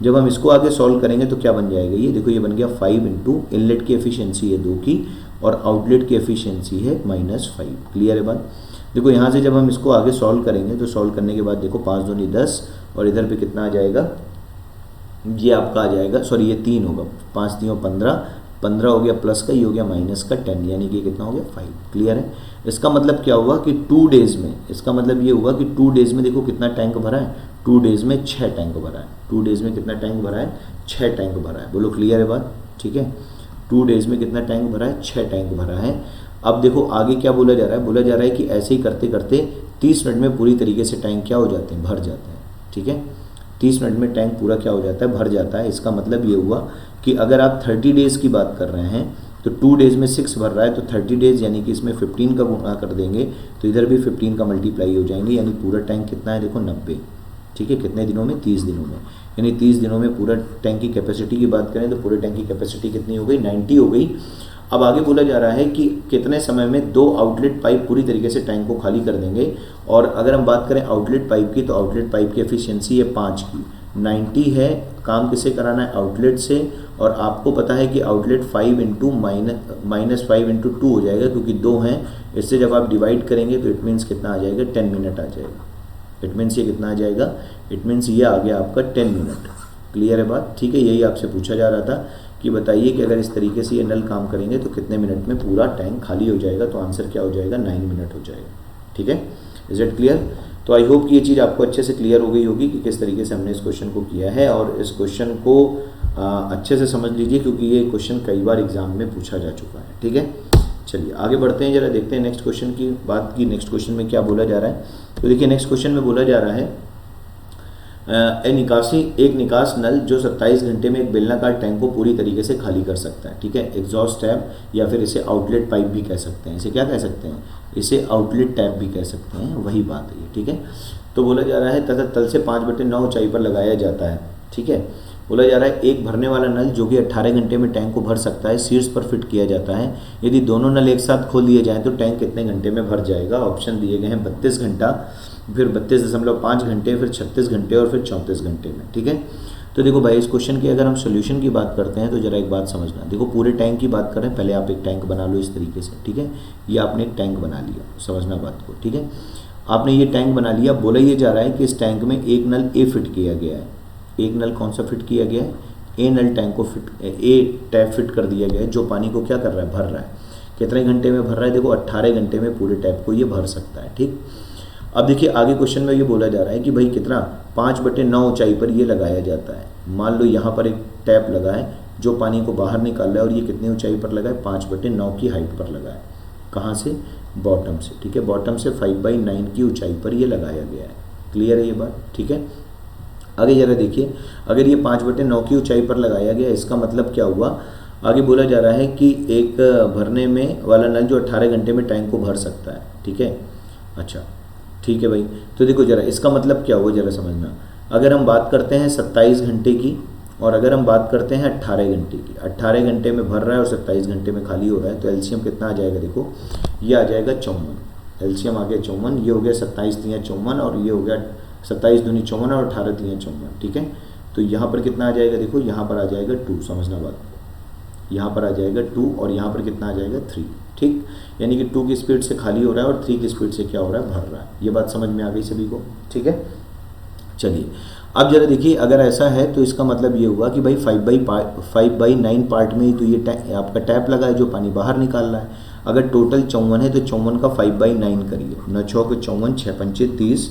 जब हम इसको आगे सॉल्व करेंगे तो क्या बन जाएगा, ये देखो ये बन गया 5 इंटू इनलेट की एफिशिएंसी है 2 की और आउटलेट की एफिशिएंसी है -5, क्लियर है बात। देखो यहाँ से जब हम इसको आगे सॉल्व करेंगे तो सॉल्व करने के बाद देखो 5 दूनी 10 और इधर पे कितना आ जाएगा, ये आपका आ जाएगा, सॉरी ये 3 होगा, 5 3 15, 15 हो गया प्लस का, ये हो गया माइनस का 10, यानी कि कितना हो गया 5, क्लियर है। इसका मतलब क्या हुआ कि 2 डेज में, इसका मतलब ये हुआ कि 2 डेज में देखो कितना टैंक भरा है, 2 डेज में 6 टैंक भरा है, 2 डेज में कितना टैंक भरा है, 6 टैंक भरा है, बोलो क्लियर है बात, ठीक है। 2 डेज में कितना टैंक भरा है, 6 टैंक भरा है। अब देखो आगे क्या बोला जा रहा है, बोला जा रहा है कि ऐसे ही करते करते 30 मिनट में पूरी तरीके से टैंक क्या हो जाते हैं, भर जाते हैं, ठीक है। 30 मिनट में टैंक पूरा क्या हो जाता है, भर जाता है। इसका मतलब ये हुआ कि अगर आप 30 डेज़ की बात कर रहे हैं तो 2 डेज़ में 6 भर रहा है, तो 30 डेज़ यानी कि इसमें 15 का गुणा कर देंगे तो इधर भी 15 का मल्टीप्लाई हो जाएंगे, यानी पूरा टैंक कितना है, देखो 90, ठीक है। कितने दिनों में, 30 दिनों में, यानी 30 दिनों में पूरा टैंक की कैपेसिटी की बात करें तो पूरे टैंक की कैपेसिटी कितनी हो गई, 90 हो गई। अब आगे बोला जा रहा है कि कितने समय में 2 आउटलेट पाइप पूरी तरीके से टैंक को खाली कर देंगे। और अगर हम बात करें आउटलेट पाइप की तो आउटलेट पाइप की एफिशिएंसी है 5 की, 90 है, काम किसे कराना है, आउटलेट से। और आपको पता है कि आउटलेट 5 इंटू -5 इंटू 2 हो जाएगा क्योंकि 2 हैं, इससे जब आप डिवाइड करेंगे तो इट मीन्स कितना आ जाएगा, 10 मिनट आ जाएगा। इट मीन्स ये कितना आ जाएगा, इट मीन्स ये आ गया आपका 10 मिनट, क्लियर है बात, ठीक है। यही आपसे पूछा जा रहा था कि बताइए कि अगर इस तरीके से ये नल काम करेंगे तो कितने मिनट में पूरा टैंक खाली हो जाएगा, तो आंसर क्या हो जाएगा, 9 मिनट हो जाएगा, ठीक है। Is it clear. तो आई होप कि ये चीज़ आपको अच्छे से क्लियर हो गई होगी कि किस तरीके से हमने इस क्वेश्चन को किया है, और इस क्वेश्चन को अच्छे से समझ लीजिए क्योंकि ये क्वेश्चन कई बार एग्जाम में पूछा जा चुका है, ठीक है। चलिए आगे बढ़ते हैं, जरा देखते हैं नेक्स्ट क्वेश्चन की बात की, नेक्स्ट क्वेश्चन में क्या बोला जा रहा है। तो देखिए नेक्स्ट क्वेश्चन में बोला जा रहा है एक निकास नल जो 27 घंटे में एक बेलनाकार टैंक को पूरी तरीके से खाली कर सकता है, ठीक है। एग्जॉस्ट टैप या फिर इसे आउटलेट पाइप भी कह सकते हैं, इसे क्या कह सकते हैं, इसे आउटलेट टैप भी कह सकते हैं, वही बात है, ठीक है। तो बोला जा रहा है तथा तल से 5/9 ऊंचाई पर लगाया जाता है, ठीक है। बोला जा रहा है एक भरने वाला नल जो कि 18 घंटे में टैंक को भर सकता है शीर्ष पर फिट किया जाता है। यदि दोनों नल एक साथ खोल दिए जाएं तो टैंक कितने घंटे में भर जाएगा। ऑप्शन दिए गए हैं 32 घंटा, फिर 32.5 घंटे, फिर 36 घंटे और फिर 34 घंटे में, ठीक है। तो देखो भाई इस क्वेश्चन की अगर हम सोल्यूशन की बात करते हैं तो जरा एक बात समझना। देखो पूरे टैंक की बात करें, पहले आप एक टैंक बना लो इस तरीके से, ठीक है। ये आपने एक टैंक बना लिया, समझना बात को, ठीक है। आपने ये टैंक बना लिया, बोला ये जा रहा है कि इस टैंक में एक नल ए फिट किया गया है। एक नल कौन सा फिट किया गया है, ए नल टैंक को ए टैप फिट कर दिया गया है जो पानी को क्या कर रहा है, भर रहा है। कितने घंटे में भर रहा है, देखो 18 घंटे में पूरे टैप को ये भर सकता है। ठीक, अब देखिए आगे क्वेश्चन में ये बोला जा रहा है कि भाई कितना 5/9 ऊंचाई पर ये लगाया जाता है। मान लो यहाँ पर एक टैप लगा है जो पानी को बाहर निकाल रहा है और ये कितनी ऊंचाई पर लगा है, 5/9 की हाइट पर लगा है। कहाँ से, बॉटम से। ठीक है, बॉटम से 5/9 की ऊंचाई पर ये लगाया गया है। क्लियर है ये बात? ठीक है, आगे जरा देखिए, अगर ये 5/9 की ऊंचाई पर लगाया गया, इसका मतलब क्या हुआ, आगे बोला जा रहा है कि एक भरने में वाला नल जो 18 घंटे में टैंक को भर सकता है। ठीक है, अच्छा ठीक है भाई, तो देखो जरा इसका मतलब क्या हुआ जरा समझना। अगर हम बात करते हैं 27 घंटे की और अगर हम बात करते हैं 18 घंटे की, 18 घंटे में भर रहा है और 27 घंटे में खाली हो रहा है, तो एलसीएम कितना आ जाएगा, देखो ये आ जाएगा 54। एलसीएम आ गया 54, ये हो गया 27 × 54 और ये हो गया 27 दूनी 54 और 18 × 54। ठीक है, तो यहाँ पर कितना आ जाएगा, देखो यहाँ पर आ जाएगा 2, समझना बात, यहाँ पर आ जाएगा 2 और यहाँ पर कितना आ जाएगा 3। ठीक, यानी कि 2 की स्पीड से खाली हो रहा है और 3 की स्पीड से क्या हो रहा है, भर रहा है। ये बात समझ में आ गई सभी को? ठीक है, चलिए अब जरा देखिए, अगर ऐसा है तो इसका मतलब ये हुआ कि भाई 5/9 पार्ट में ही तो ये आपका टैप लगा है जो पानी बाहर निकाल रहा है। अगर टोटल 54 है तो 54 का 5/9 करिए, 9 चौक 54, 6 पंचे 30,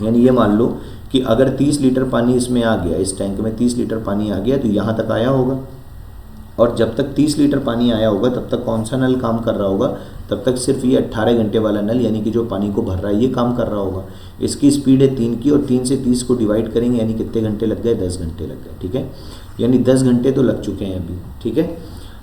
यानी ये मान लो कि अगर 30 लीटर पानी इसमें आ गया, इस टैंक में 30 लीटर पानी आ गया तो यहाँ तक आया होगा, और जब तक 30 लीटर पानी आया होगा तब तक कौन सा नल काम कर रहा होगा, तब तक सिर्फ ये 18 घंटे वाला नल यानी कि जो पानी को भर रहा है ये काम कर रहा होगा। इसकी स्पीड है 3 की और 3 से 30 को डिवाइड करेंगे यानी कितने घंटे लग गए, 10 घंटे लग गए। ठीक है, यानी 10 घंटे तो लग चुके हैं अभी। ठीक है,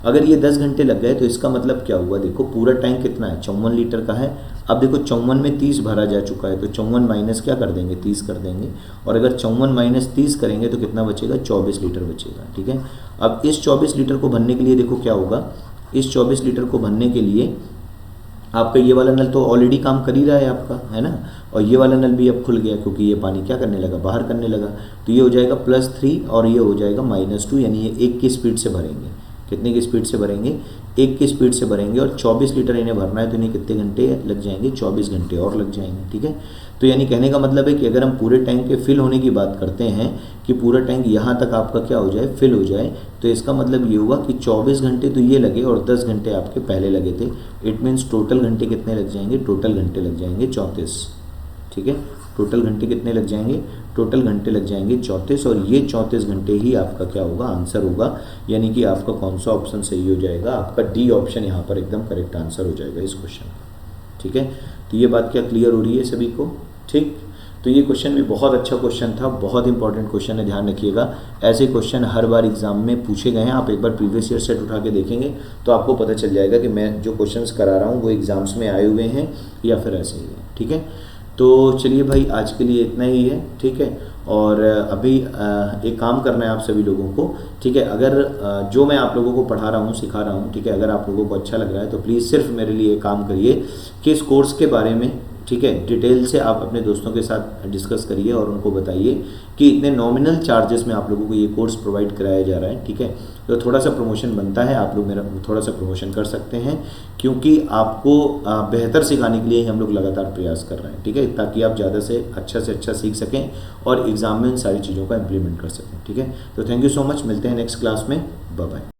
अगर ये 10 घंटे लग गए तो इसका मतलब क्या हुआ, देखो पूरा टैंक कितना है, 54 लीटर का है। अब देखो 54 में 30 भरा जा चुका है तो 54 माइनस क्या कर देंगे, 30 कर देंगे, और अगर 54 माइनस 30 करेंगे तो कितना बचेगा, 24 लीटर बचेगा। ठीक है, अब इस 24 लीटर को भरने के लिए देखो क्या होगा, इस 24 लीटर को भरने के लिए आपका ये वाला नल तो ऑलरेडी काम कर ही रहा है आपका, है ना, और ये वाला नल भी अब खुल गया क्योंकि ये पानी क्या करने लगा, बाहर करने लगा। तो ये हो जाएगा +3 और ये हो जाएगा -2, यानी ये 1 की स्पीड से भरेंगे। कितने की स्पीड से भरेंगे, 1 की स्पीड से भरेंगे, और 24 लीटर इन्हें भरना है तो इन्हें कितने घंटे लग जाएंगे, 24 घंटे और लग जाएंगे। ठीक है, तो यानी कहने का मतलब है कि अगर हम पूरे टैंक के फिल होने की बात करते हैं कि पूरा टैंक यहाँ तक आपका क्या हो जाए, फिल हो जाए, तो इसका मतलब ये हुआ कि 24 घंटे तो ये लगे और 10 घंटे आपके पहले लगे थे। इट मीन्स टोटल घंटे कितने लग जाएंगे, टोटल घंटे लग जाएंगे 34। ठीक है, टोटल घंटे कितने लग जाएंगे, टोटल घंटे लग जाएंगे 34, और ये 34 घंटे ही आपका क्या होगा, आंसर होगा। यानी कि आपका कौन सा ऑप्शन सही हो जाएगा, आपका डी ऑप्शन यहाँ पर एकदम करेक्ट आंसर हो जाएगा इस क्वेश्चन का। ठीक है, तो ये बात क्या क्लियर हो रही है सभी को? ठीक, तो ये क्वेश्चन भी बहुत अच्छा क्वेश्चन था, बहुत इंपॉर्टेंट क्वेश्चन है, ध्यान रखिएगा। ऐसे क्वेश्चन हर बार एग्जाम में पूछे गए हैं। आप एक बार प्रीवियस ईयर सेट उठा के देखेंगे तो आपको पता चल जाएगा कि मैं जो क्वेश्चंस करा रहा हूँ वो एग्जाम्स में आए हुए हैं या फिर ऐसे ही हैं। ठीक है, तो चलिए भाई आज के लिए इतना ही है। ठीक है, और अभी एक काम करना है आप सभी लोगों को। ठीक है, अगर जो मैं आप लोगों को पढ़ा रहा हूँ, सिखा रहा हूँ, ठीक है, अगर आप लोगों को अच्छा लग रहा है तो प्लीज़ सिर्फ मेरे लिए एक काम करिए कि इस कोर्स के बारे में, ठीक है, डिटेल से आप अपने दोस्तों के साथ डिस्कस करिए और उनको बताइए कि इतने नॉमिनल चार्जेस में आप लोगों को ये कोर्स प्रोवाइड कराया जा रहा है। ठीक है, तो थोड़ा सा प्रमोशन बनता है, आप लोग मेरा थोड़ा सा प्रमोशन कर सकते हैं, क्योंकि आपको बेहतर सिखाने के लिए हम लोग लगातार प्रयास कर रहे हैं। ठीक है, ताकि आप ज़्यादा से अच्छा सीख सकें और एग्जाम में इन सारी चीज़ों का इम्प्लीमेंट कर सकें। ठीक है, तो थैंक यू सो मच, मिलते हैं नेक्स्ट क्लास में, बाय बाय।